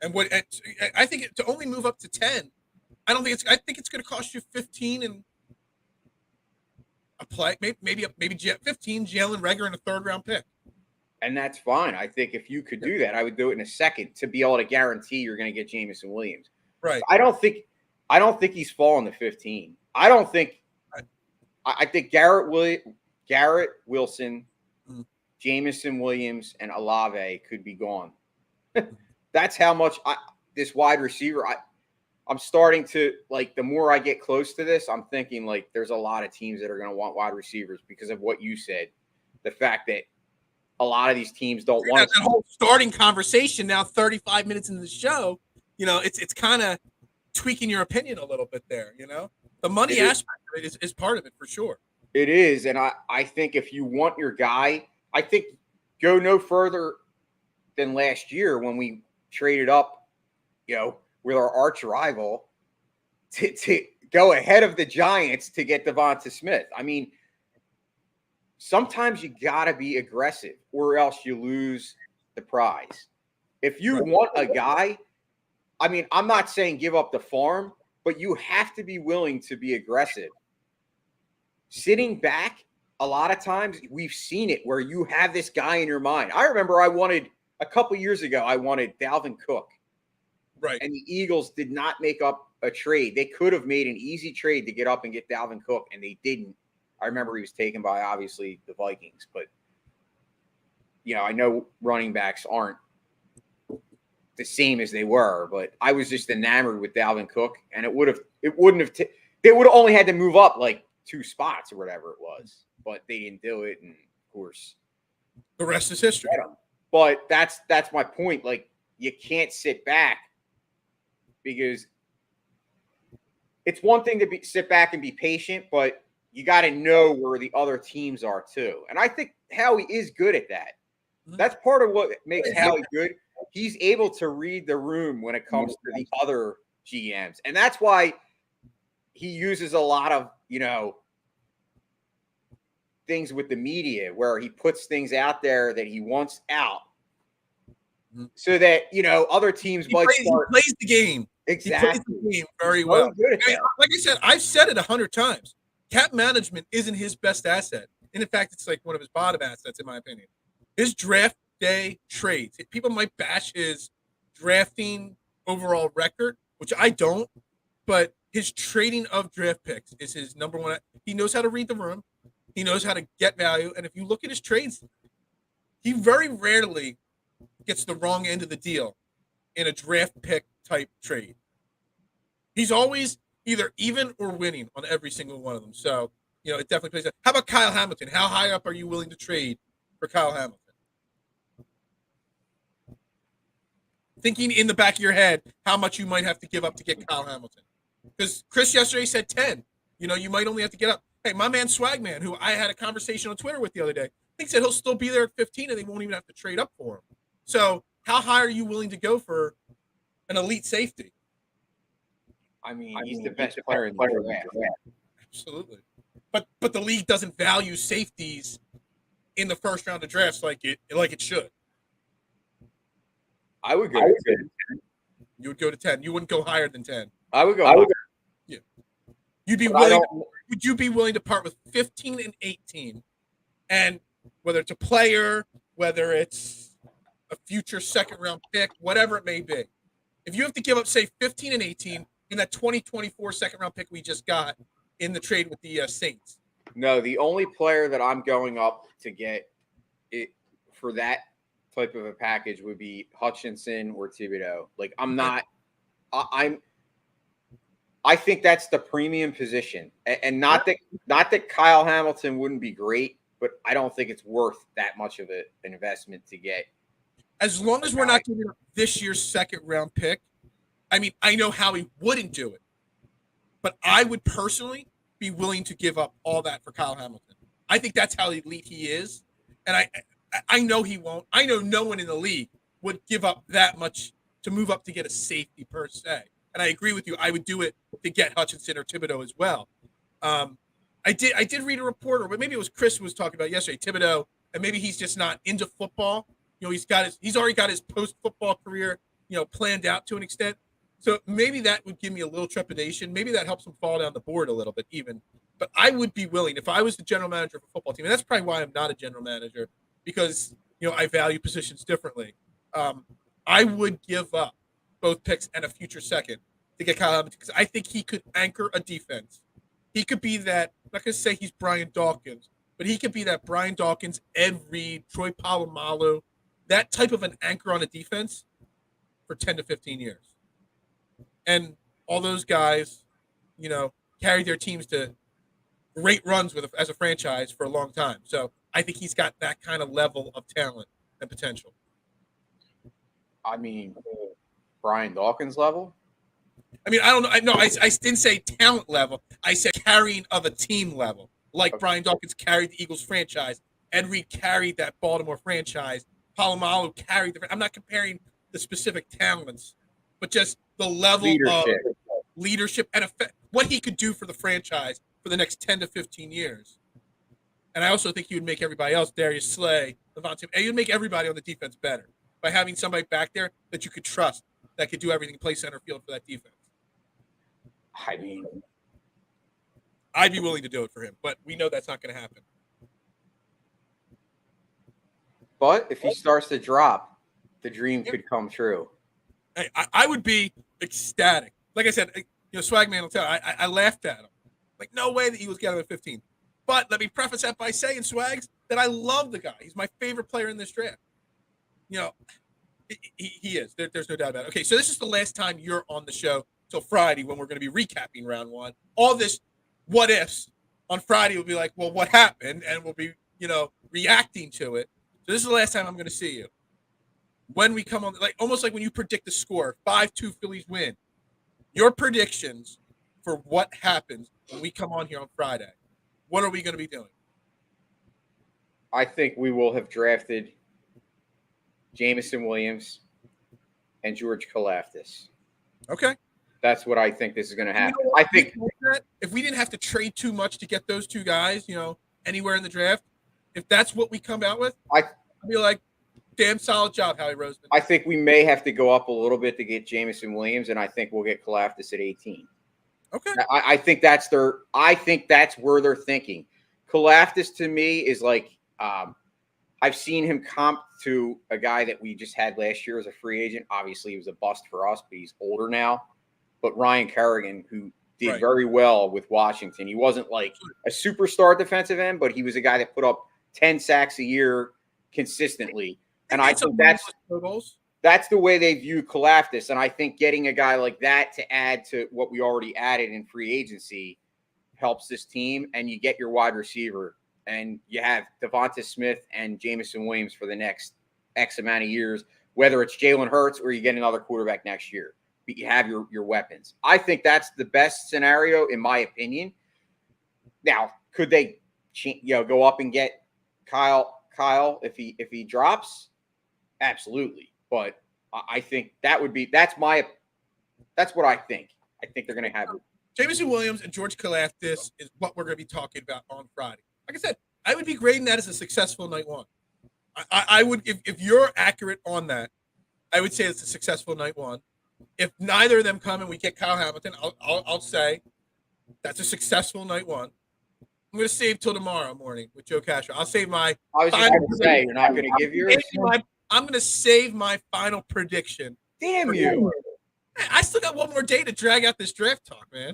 And I think to only move up to 10, I think it's going to cost you 15 and a play, maybe 15, Jalen Reagor, and a 3rd-round pick. And that's fine. I think if you could do that, I would do it in a second to be able to guarantee you're going to get Jameson Williams. Right. I don't think he's fallen to 15. I think Garrett Wilson, Jameson Williams, and Olave could be gone. That's how much this wide receiver. I'm starting to, like, the more I get close to this, I'm thinking, like, there's a lot of teams that are going to want wide receivers because of what you said. The fact that a lot of these teams don't want that whole starting conversation now, 35 minutes into the show, you know, it's kind of tweaking your opinion a little bit there, you know? The money aspect of it is part of it for sure. It is, and I think if you want your guy, I think go no further than last year when we traded up, you know, with our arch rival to go ahead of the Giants to get Devonta Smith. I mean, sometimes you got to be aggressive or else you lose the prize. If you want a guy, I mean, I'm not saying give up the farm, but you have to be willing to be aggressive. Sitting back, a lot of times we've seen it where you have this guy in your mind. I remember a couple years ago, I wanted Dalvin Cook. Right. And the Eagles did not make up a trade. They could have made an easy trade to get up and get Dalvin Cook, and they didn't. I remember he was taken by, obviously, the Vikings. But, I know running backs aren't the same as they were, but I was just enamored with Dalvin Cook, and they would have only had to move up like 2 spots or whatever it was, but they didn't do it, and of course, the rest is history. But that's my point. Like, you can't sit back, because it's one thing to sit back and be patient, but you got to know where the other teams are too. And I think Howie is good at that. That's part of what makes Howie good. He's able to read the room when it comes to the other GMs. And that's why he uses a lot of, things with the media where he puts things out there that he wants out so that, other teams might start. He plays the game. Exactly. He plays the game very well. Good at like I said, I've said it 100 times. Cap management isn't his best asset. And in fact, it's like one of his bottom assets, in my opinion. His draft day trades. People might bash his drafting overall record, which I don't, but his trading of draft picks is his number one. He knows how to read the room. He knows how to get value. And if you look at his trades, he very rarely gets the wrong end of the deal in a draft pick type trade. He's always either even or winning on every single one of them. So, it definitely plays out. How about Kyle Hamilton? How high up are you willing to trade for Kyle Hamilton? Thinking in the back of your head how much you might have to give up to get Kyle Hamilton. Because Chris yesterday said 10. You might only have to get up. Hey, my man Swagman, who I had a conversation on Twitter with the other day, thinks that he'll still be there at 15 and they won't even have to trade up for him. So how high are you willing to go for an elite safety? I mean, he's the best player in the draft. Absolutely. But the league doesn't value safeties in the first round of drafts like it should. I would go to 10. You would go to 10. You wouldn't go higher than 10. I would go. Yeah. Would you be willing to part with 15 and 18? And whether it's a player, whether it's a future second round pick, whatever it may be. If you have to give up, say, 15 and 18 in that 2024 second round pick we just got in the trade with the Saints. No, the only player that I'm going up to get it for that type of a package would be Hutchinson or Thibodeau. Like, I think that's the premium position, and not that Kyle Hamilton wouldn't be great, but I don't think it's worth that much of an investment to get. As long as we're not giving up this year's second round pick, I mean, I know Howie wouldn't do it, but I would personally be willing to give up all that for Kyle Hamilton. I think that's how elite he is, and I know he won't. I know no one in the league would give up that much to move up to get a safety per se. And I agree with you. I would do it to get Hutchinson or Thibodeau as well. I did read a report, or maybe it was Chris who was talking about yesterday, Thibodeau, and maybe he's just not into football. He's already got his post-football career, planned out to an extent. So maybe that would give me a little trepidation. Maybe that helps him fall down the board a little bit even. But I would be willing, if I was the general manager of a football team, and that's probably why I'm not a general manager, because I value positions differently. I would give up both picks and a future second to get Kyle Hamilton, because I think he could anchor a defense. He could be that, I'm not going to say he's Brian Dawkins, but he could be that Brian Dawkins, Ed Reed, Troy Polamalu, that type of an anchor on a defense for 10 to 15 years. And all those guys, carried their teams to great runs as a franchise for a long time. So I think he's got that kind of level of talent and potential. I mean, Brian Dawkins level? I mean, I don't know. I didn't say talent level. I said carrying of a team level. Like Brian Dawkins carried the Eagles franchise. Ed Reed carried that Baltimore franchise. Polamalu carried I'm not comparing the specific talents, but just the level leadership. leadership and what he could do for the franchise for the next 10 to 15 years. And I also think he would make everybody else, Darius Slay, Levante, and you'd make everybody on the defense better by having somebody back there that you could trust that could do everything, play center field for that defense. I mean, I'd be willing to do it for him, but we know that's not going to happen. but if he starts to drop, the dream could come true. I would be ecstatic. Like I said, Swagman will tell. I laughed at him. Like, no way that he was getting a 15. But let me preface that by saying, Swags, that I love the guy. He's my favorite player in this draft. He is. There's no doubt about it. Okay, so this is the last time you're on the show till Friday when we're going to be recapping round one. All this what ifs on Friday will be like, well, what happened? And we'll be, reacting to it. So this is the last time I'm going to see you. When we come on, almost like when you predict the score, 5-2 Phillies win. Your predictions for what happens when we come on here on Friday. What are we going to be doing? I think we will have drafted Jameson Williams and George Kalafdis. Okay. That's what I think this is going to happen. I think if we didn't have to trade too much to get those two guys, anywhere in the draft, if that's what we come out with, I'd be like, damn solid job, Howie Roseman. I think we may have to go up a little bit to get Jameson Williams, and I think we'll get Kalafdis at 18. Okay. I think that's where they're thinking. Kalafdis to me is like I've seen him comp to a guy that we just had last year as a free agent. Obviously, he was a bust for us, but he's older now. But Ryan Kerrigan, who did very well with Washington, he wasn't like a superstar defensive end, but he was a guy that put up 10 sacks a year consistently. And I think that's the way they view Kalafdis. And I think getting a guy like that to add to what we already added in free agency helps this team. And you get your wide receiver, and you have Devonta Smith and Jameson Williams for the next X amount of years, whether it's Jalen Hurts or you get another quarterback next year. But you have your weapons. I think that's the best scenario, in my opinion. Now, could they go up and get Kyle if he drops? Absolutely. But I think that's what I think. I think they're going to have it. Jameson Williams and George Kalafdis is what we're going to be talking about on Friday. Like I said, I would be grading that as a successful night one. I would, if you're accurate on that, I would say it's a successful night one. If neither of them come and we get Kyle Hamilton, I'll say that's a successful night one. I'm going to save till tomorrow morning with Joe Castro. I'll save my. I was just going to say, you're not going to give yours. I'm going to save my final prediction. Damn you! I still got one more day to drag out this draft talk, man.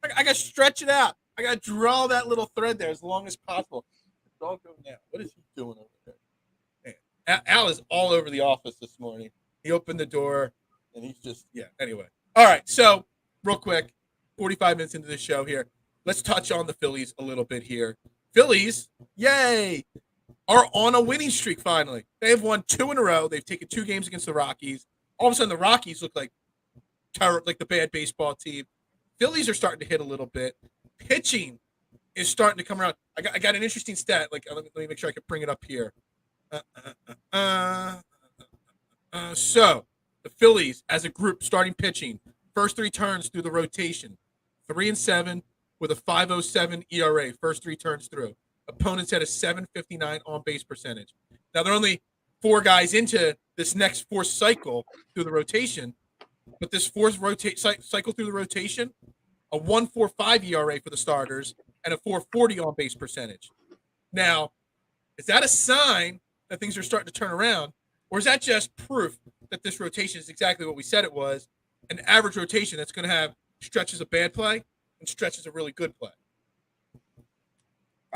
I got to stretch it out. I got to draw that little thread there as long as possible. Don't go now. What is he doing over there? Man, Al is all over the office this morning. He opened the door, and he's just Anyway, all right. So real quick, 45 minutes into the show here. Let's touch on the Phillies a little bit here. Phillies, yay, are on a winning streak finally. They have won 2 in a row. They've taken 2 games against the Rockies. All of a sudden, the Rockies look like the bad baseball team. Phillies are starting to hit a little bit. Pitching is starting to come around. I got an interesting stat. Let me make sure I can bring it up here. So the Phillies, as a group, starting pitching, first 3 turns through the rotation, 3-7 with a 5.07 ERA. First 3 turns through. Opponents had a 7.59 on base percentage. Now they're only 4 guys into this next 4th cycle through the rotation, but this 4th cycle through the rotation, a 1.45 ERA for the starters and a 4.40 on base percentage. Now, is that a sign that things are starting to turn around, or is that just proof that this rotation is exactly what we said it was, an average rotation that's going to have stretches of bad play and stretches of really good play?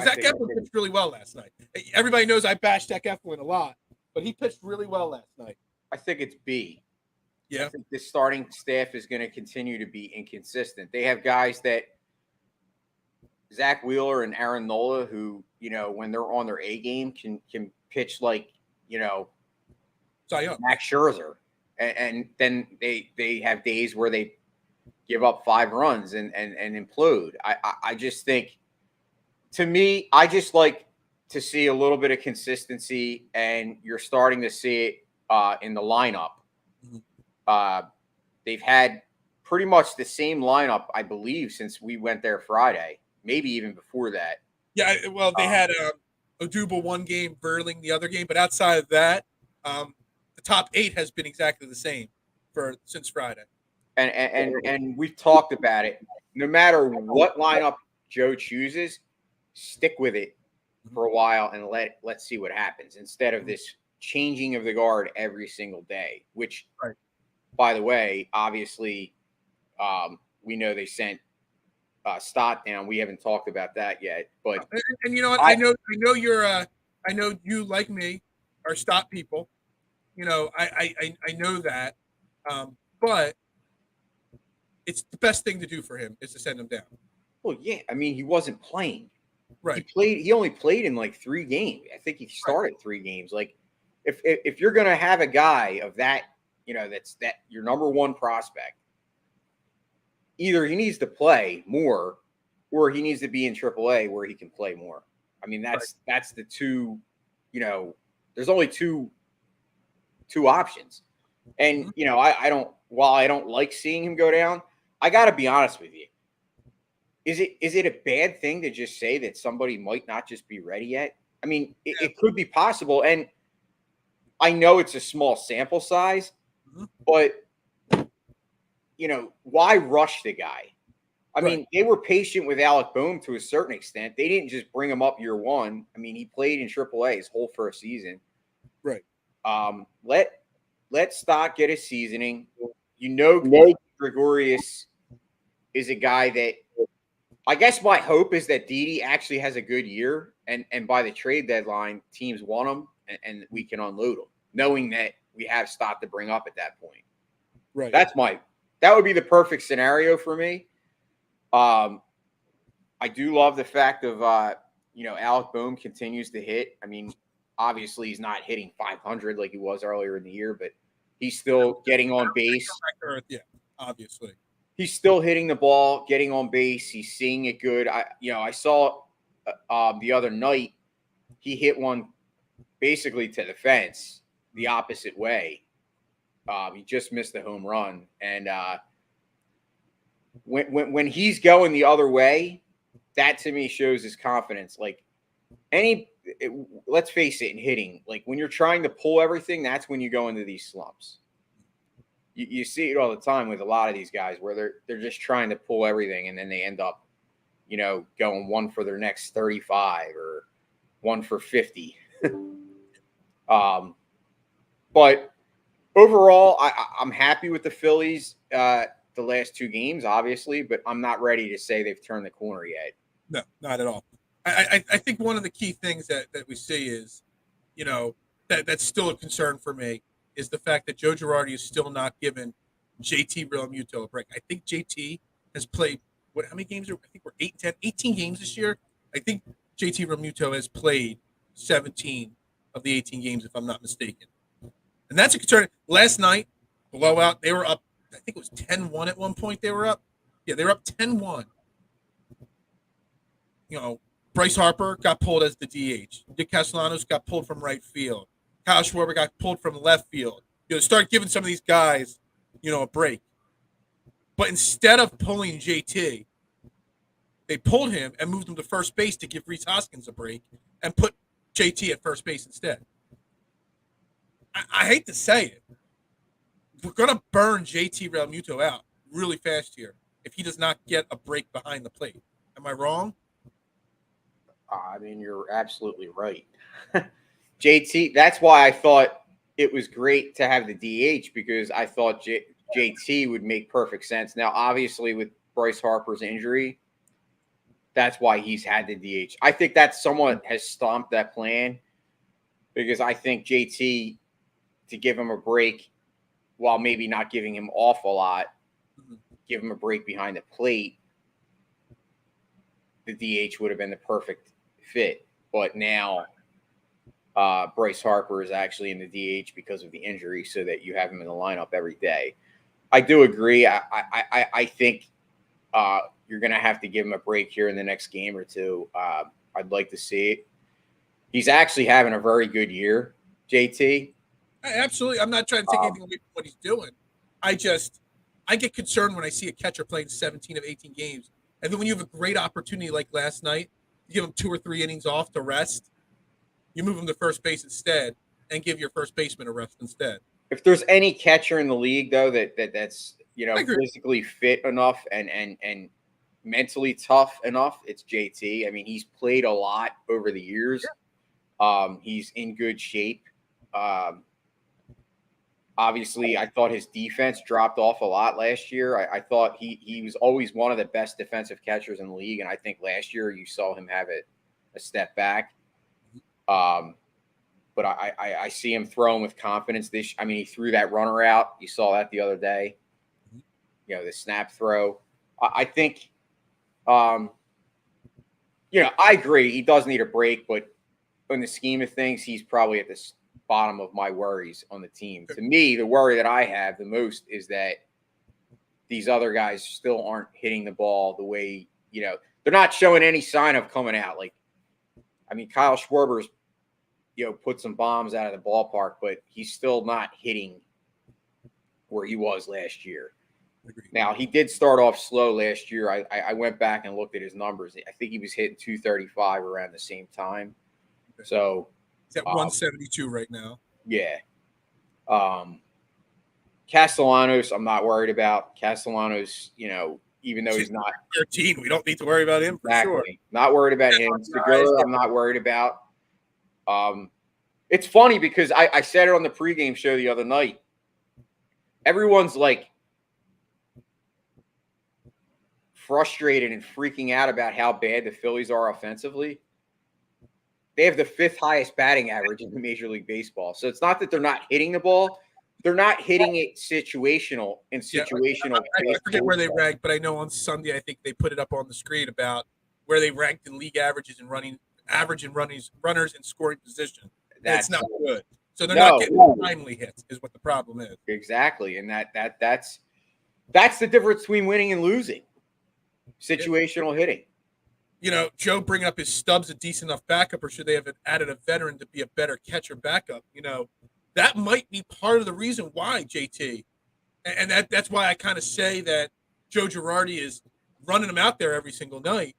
Zach Eflin pitched really well last night. Everybody knows I bashed Zach Eflin a lot, but he pitched really well last night. I think it's B. Yeah. I think the starting staff is going to continue to be inconsistent. They have guys that Zach Wheeler and Aaron Nola who, when they're on their A game can pitch like, Max Scherzer. And then they have days where they give up 5 runs and implode. I just think, to me, I just like to see a little bit of consistency, and you're starting to see it in the lineup. They've had pretty much the same lineup, I believe, since we went there Friday, maybe even before that. Yeah, well, they had Odubell one game, Verling the other game, but outside of that, the top 8 has been exactly the same since Friday. And we've talked about it. No matter what lineup Joe chooses, stick with it for a while and let's see what happens instead of this changing of the guard every single day. Which, right. By the way, obviously, we know they sent Stott down. We haven't talked about that yet, but and you know what? I know you're. I know you, like me, are Stott people. You know, I know that, but it's the best thing to do for him is to send him down. Well, yeah. I mean, he wasn't playing. Right. He only played in like 3 games. I think he started 3 games. Like, if you're gonna have a guy of that, that's your number one prospect, either he needs to play more, or he needs to be in AAA where he can play more. I mean, that's the two. There's only two options, and I don't. While I don't like seeing him go down, I got to be honest with you. Is it a bad thing to just say that somebody might not just be ready yet? I mean, it could be possible, and I know it's a small sample size, but why rush the guy? I mean, they were patient with Alec Boehm to a certain extent. They didn't just bring him up year one. I mean, he played in AAA his whole first season. Right. Let Stott get his seasoning. Gregorius is a guy that I guess my hope is that Didi actually has a good year, and by the trade deadline, teams want him, and we can unload him, knowing that we have Stott to bring up at that point. Right. That would be the perfect scenario for me. I do love the fact of Alec Boehm continues to hit. I mean, obviously he's not hitting 500 like he was earlier in the year, but he's still getting on base. Yeah, obviously. He's still hitting the ball, getting on base. He's seeing it good. I saw the other night he hit one basically to the fence the opposite way. He just missed the home run, and when he's going the other way, that to me shows his confidence. Like let's face it, in hitting, like when you're trying to pull everything, that's when you go into these slumps. You see it all the time with a lot of these guys where they're just trying to pull everything, and then they end up, going one for their next 35 or one for 50. But overall, I'm happy with the Phillies the last 2 games, obviously, but I'm not ready to say they've turned the corner yet. No, not at all. I think one of the key things that we see is, that's still a concern for me is the fact that Joe Girardi is still not giving JT Realmuto a break. I think JT has played, how many games? I think we're 8, 10, 18 games this year. I think JT Realmuto has played 17 of the 18 games, if I'm not mistaken. And that's a concern. Last night, blowout, they were up, I think it was 10-1 at one point they were up. Yeah, they were up 10-1. Bryce Harper got pulled as the DH. Nick Castellanos got pulled from right field. Kyle Schwarber got pulled from left field. Start giving some of these guys, a break. But instead of pulling JT, they pulled him and moved him to first base to give Rhys Hoskins a break and put JT at first base instead. I hate to say it. We're going to burn JT Realmuto out really fast here if he does not get a break behind the plate. Am I wrong? I mean, you're absolutely right. JT, that's why I thought it was great to have the DH, because I thought JT would make perfect sense. Now, obviously, with Bryce Harper's injury, that's why he's had the DH. I think that someone has stomped that plan, because I think JT, to give him a break while maybe not giving him off a lot, give him a break behind the plate, the DH would have been the perfect fit. But now Bryce Harper is actually in the DH because of the injury, so that you have him in the lineup every day. I do agree. I think you're going to have to give him a break here in the next game or two. I'd like to see it. He's actually having a very good year, JT. Absolutely. I'm not trying to take anything away from what he's doing. I I get concerned when I see a catcher playing 17 of 18 games. And then when you have a great opportunity like last night, you give him 2 or 3 innings off to rest, you move him to first base instead and give your first baseman a rest instead. If there's any catcher in the league, though, that's physically fit enough and mentally tough enough, it's JT. I mean, he's played a lot over the years. He's in good shape. Obviously, I thought his defense dropped off a lot last year. I thought he was always one of the best defensive catchers in the league, and I think last year you saw him have a step back. But I see him throwing with confidence. He threw that runner out. You saw that the other day. The snap throw. I think, I agree. He does need a break, but in the scheme of things, he's probably at the bottom of my worries on the team. To me, the worry that I have the most is that these other guys still aren't hitting the ball the way, they're not showing any sign of coming out. Kyle Schwarber's, put some bombs out of the ballpark, but he's still not hitting where he was last year. Agreed. Now, he did start off slow last year. I went back and looked at his numbers. I think he was hitting 235 around the same time. So he's at 172 right now. Yeah. Castellanos, I'm not worried about. Castellanos, even though he's not 13, we don't need to worry about him for sure. Not worried about him. Segura, I'm not worried about. It's funny because I said it on the pregame show the other night. Everyone's frustrated and freaking out about how bad the Phillies are offensively. They have the 5th highest batting average in Major League Baseball. So it's not that they're not hitting the ball. They're not hitting it situational. I forget where they ranked, but I know on Sunday, I think they put it up on the screen about where they ranked in league averages and runners in scoring position. That's not good. So they're not getting timely hits is what the problem is. Exactly. And that's the difference between winning and losing. Situational hitting. Joe bringing up his Stubbs a decent enough backup, or should they have added a veteran to be a better catcher backup? That might be part of the reason why, JT. And that's why I kind of say that Joe Girardi is running him out there every single night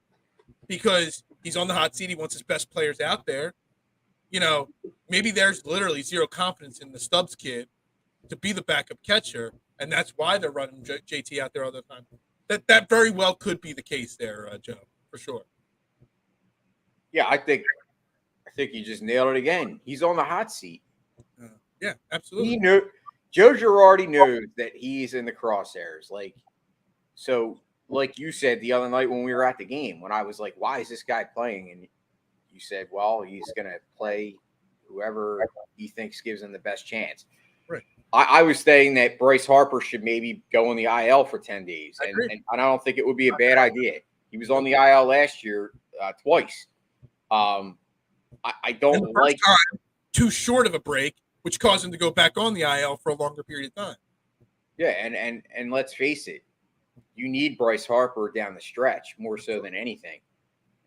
because he's on the hot seat. He wants his best players out there. Maybe there's literally zero confidence in the Stubbs kid to be the backup catcher, and that's why they're running JT out there all the time. That very well could be the case there, Joe, for sure. Yeah, I think you just nailed it again. He's on the hot seat. Yeah, absolutely. Joe Girardi knows that he's in the crosshairs. Like you said the other night when we were at the game, when I was like, why is this guy playing? And you said, well, he's going to play whoever he thinks gives him the best chance. Right. I was saying that Bryce Harper should maybe go on the IL for 10 days. And I don't think it would be a bad idea. He was on the IL last year twice. I don't like time, too short of a break, which caused him to go back on the IL for a longer period of time. Yeah, and let's face it, you need Bryce Harper down the stretch more so than anything.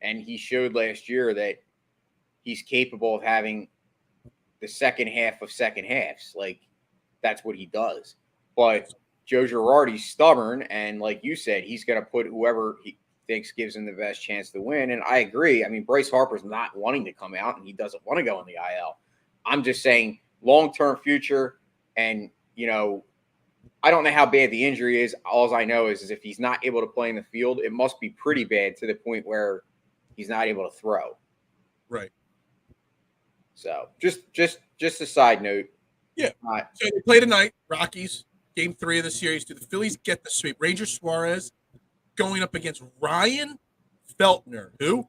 And he showed last year that he's capable of having the second half of second halves. That's what he does. But Joe Girardi's stubborn, and like you said, he's going to put whoever he thinks gives him the best chance to win. And I agree. Bryce Harper's not wanting to come out, and he doesn't want to go on the IL. I'm just saying long-term future, and, I don't know how bad the injury is. All I know is if he's not able to play in the field, it must be pretty bad to the point where he's not able to throw. Right. So just a side note. Yeah. So they play tonight, Rockies, game 3 of the series. Do the Phillies get the sweep? Ranger Suarez going up against Ryan Feltner. Who?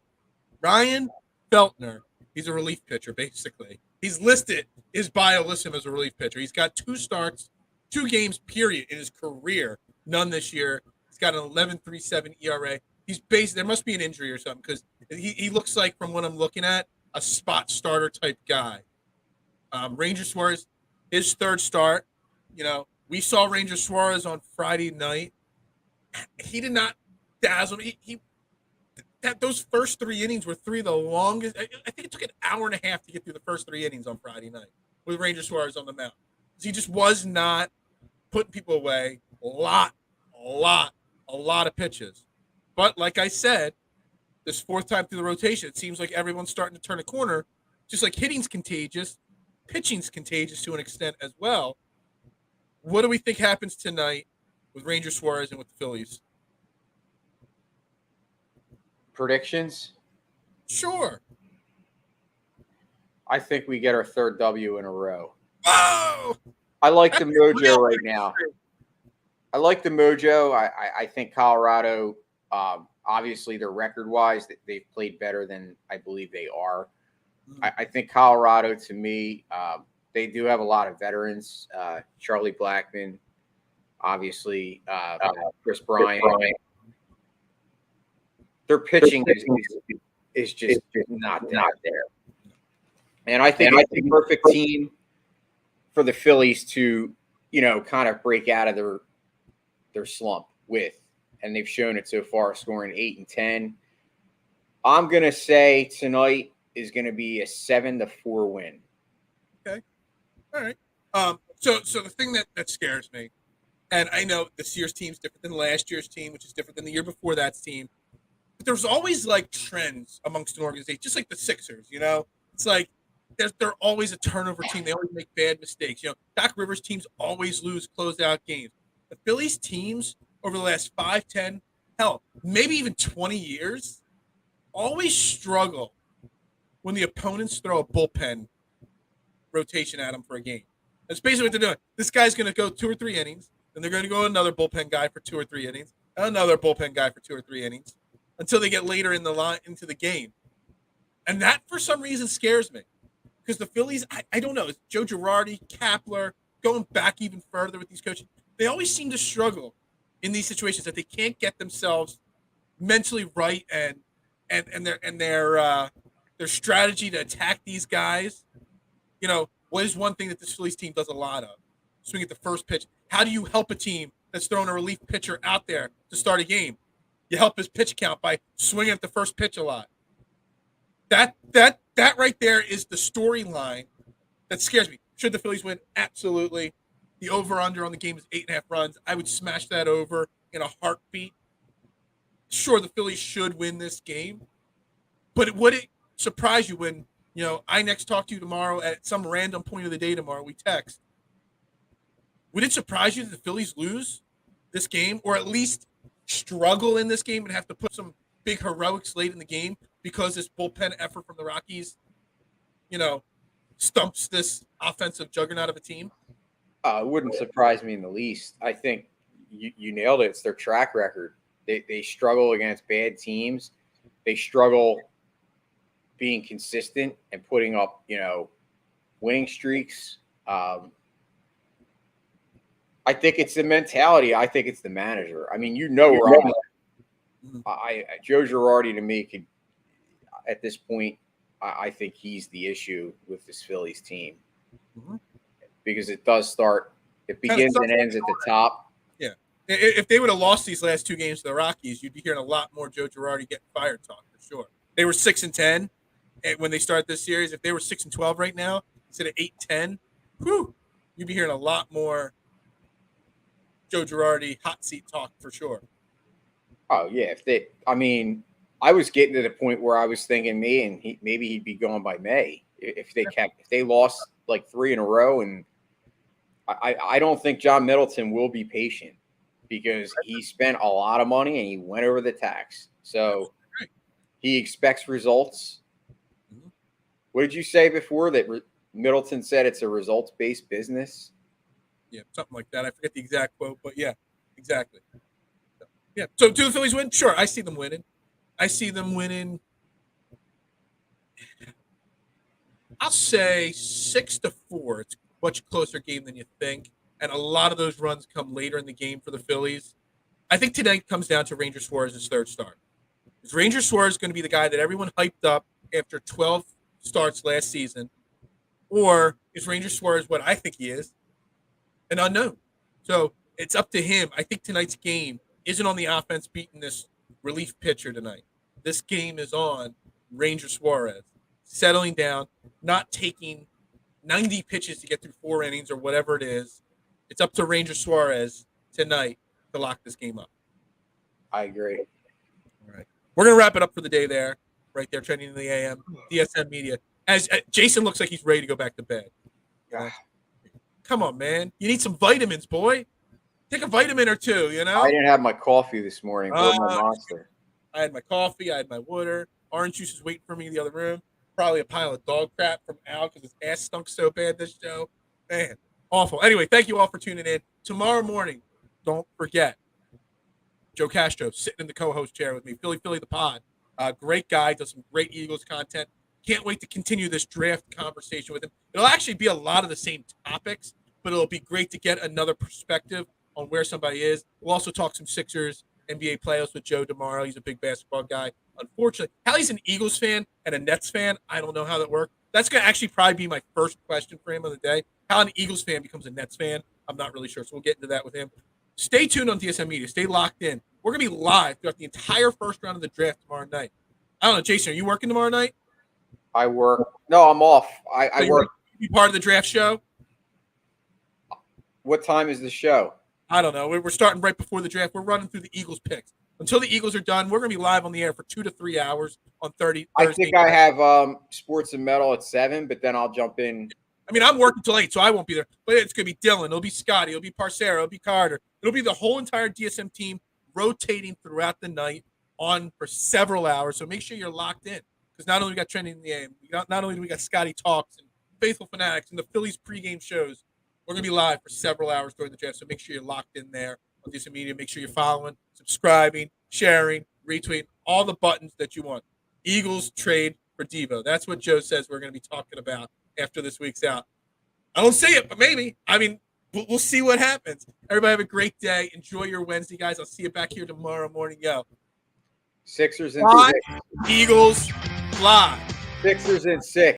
Ryan Feltner. He's a relief pitcher, basically. He's listed, his bio lists him as a relief pitcher. He's got 2 starts, 2 games, period, in his career. None this year. He's got an 11.37 ERA. There must be an injury or something because he looks like, from what I'm looking at, a spot starter type guy. Ranger Suarez, his 3rd start. We saw Ranger Suarez on Friday night. He did not dazzle me. Those first 3 innings were 3 of the longest. I think it took an hour and a half to get through the first 3 innings on Friday night with Ranger Suarez on the mound. He just was not putting people away. A lot lot of pitches. But like I said, this fourth time through the rotation, it seems like everyone's starting to turn a corner. Just like hitting's contagious, pitching's contagious to an extent as well. What do we think happens tonight with Ranger Suarez and with the Phillies? Predictions? Sure. I think we get our third W in a row. Oh! I like the mojo right now. I like the mojo. I think Colorado, obviously, their record-wise, they've played better than I believe they are. I think Colorado, to me, they do have a lot of veterans. Charlie Blackmon, obviously, Chris Bryant. Their pitching is just not there. And I think it's the perfect team for the Phillies to, kind of break out of their slump with. And they've shown it so far, scoring 8 and 10. I'm going to say tonight is going to be a 7-4 win. Okay. All right. So the thing that scares me, and I know this year's team's different than last year's team, which is different than the year before that's team. But there's always like trends amongst an organization, just like the Sixers, It's like they're always a turnover team. They always make bad mistakes. Doc Rivers' teams always lose closeout games. The Phillies teams over the last 5, 10, hell, maybe even 20 years, always struggle when the opponents throw a bullpen rotation at them for a game. That's basically what they're doing. This guy's going to go 2 or 3 innings, then they're going to go another bullpen guy for 2 or 3 innings, another bullpen guy for 2 or 3 innings, until they get later in the line into the game. And that, for some reason, scares me. Because the Phillies, I don't know, it's Joe Girardi, Kapler, going back even further with these coaches, they always seem to struggle in these situations that they can't get themselves mentally right and their strategy to attack these guys. What is one thing that this Phillies team does a lot of? Swing at the first pitch. How do you help a team that's throwing a relief pitcher out there to start a game? You help his pitch count by swinging at the first pitch a lot. That right there is the storyline that scares me. Should the Phillies win? Absolutely. The over-under on the game is 8.5 runs. I would smash that over in a heartbeat. Sure, the Phillies should win this game. But would it surprise you when, I next talk to you tomorrow at some random point of the day tomorrow, we text. Would it surprise you that the Phillies lose this game or at least struggle in this game and have to put some big heroics late in the game because this bullpen effort from the Rockies, stumps this offensive juggernaut of a team? It wouldn't surprise me in the least. I think you nailed it. It's their track record. They struggle against bad teams. They struggle being consistent and putting up, winning streaks. I think it's the mentality. I think it's the manager. I mean, where I'm at. Joe Girardi, to me, could at this point, I think he's the issue with this Phillies team. Mm-hmm. Because it begins and ends at the top. Yeah. If they would have lost these last 2 games to the Rockies, you'd be hearing a lot more Joe Girardi getting fired talk for sure. They were 6-10 when they started this series. If they were 6-12 right now, instead of 8-10, you'd be hearing a lot more Joe Girardi hot seat talk for sure. Oh yeah. I was getting to the point where I was thinking maybe he'd be gone by May if they lost like 3 in a row. And I don't think John Middleton will be patient because he spent a lot of money and he went over the tax. So he expects results. Mm-hmm. What did you say before that Middleton said it's a results-based business? Yeah, something like that. I forget the exact quote, but yeah, exactly. Yeah. So do the Phillies win? Sure, I see them winning. I'll say 6-4. It's a much closer game than you think. And a lot of those runs come later in the game for the Phillies. I think tonight comes down to Ranger Suarez's third start. Is Ranger Suarez going to be the guy that everyone hyped up after 12 starts last season? Or is Ranger Suarez what I think he is? An unknown. So it's up to him. I think tonight's game isn't on the offense beating this relief pitcher tonight. This game is on Ranger Suarez settling down, not taking 90 pitches to get through 4 innings or whatever it is. It's up to Ranger Suarez tonight to lock this game up. I agree. All right. We're going to wrap it up for the day there, right there, trending in the AM, DSM Media. As Jason looks like he's ready to go back to bed. Come on, man. You need some vitamins, boy. Take a vitamin or two, you know? I didn't have my coffee this morning or my Monster. I had my coffee. I had my water. Orange juice is waiting for me in the other room. Probably a pile of dog crap from Al because his ass stunk so bad this show. Man, awful. Anyway, thank you all for tuning in. Tomorrow morning, don't forget, Joe Castro sitting in the co-host chair with me. Philly the pod. Great guy. Does some great Eagles content. Can't wait to continue this draft conversation with him. It'll actually be a lot of the same topics, but it'll be great to get another perspective on where somebody is. We'll also talk some Sixers, NBA playoffs with Joe tomorrow. He's a big basketball guy. Unfortunately, Hallie's an Eagles fan and a Nets fan. I don't know how that worked. That's going to actually probably be my first question for him of the day. How an Eagles fan becomes a Nets fan, I'm not really sure. So we'll get into that with him. Stay tuned on DSM Media. Stay locked in. We're going to be live throughout the entire first round of the draft tomorrow night. I don't know, Jason, are you working tomorrow night? I work. No, I'm off. I work. You part of the draft show? What time is the show? I don't know. We're starting right before the draft. We're running through the Eagles picks. Until the Eagles are done, we're going to be live on the air for 2 to 3 hours on Thursday. I think I have Sports and Metal at 7, but then I'll jump in. I mean, I'm working till 8, so I won't be there. But it's going to be Dylan. It'll be Scotty. It'll be Parcero. It'll be Carter. It'll be the whole entire DSM team rotating throughout the night on for several hours. So make sure you're locked in. Because not only we got Trending in the AM, not only do we got Scotty Talks and Faithful Fanatics and the Phillies pregame shows, we're going to be live for several hours during the draft. So make sure you're locked in there on DSM Media. Make sure you're following, subscribing, sharing, retweeting, all the buttons that you want. Eagles trade for Devo. That's what Joe says we're going to be talking about after this week's out. I don't see it, but maybe. I mean, we'll see what happens. Everybody have a great day. Enjoy your Wednesday, guys. I'll see you back here tomorrow morning. Yo. Sixers and Eagles fly. Sixers and 6.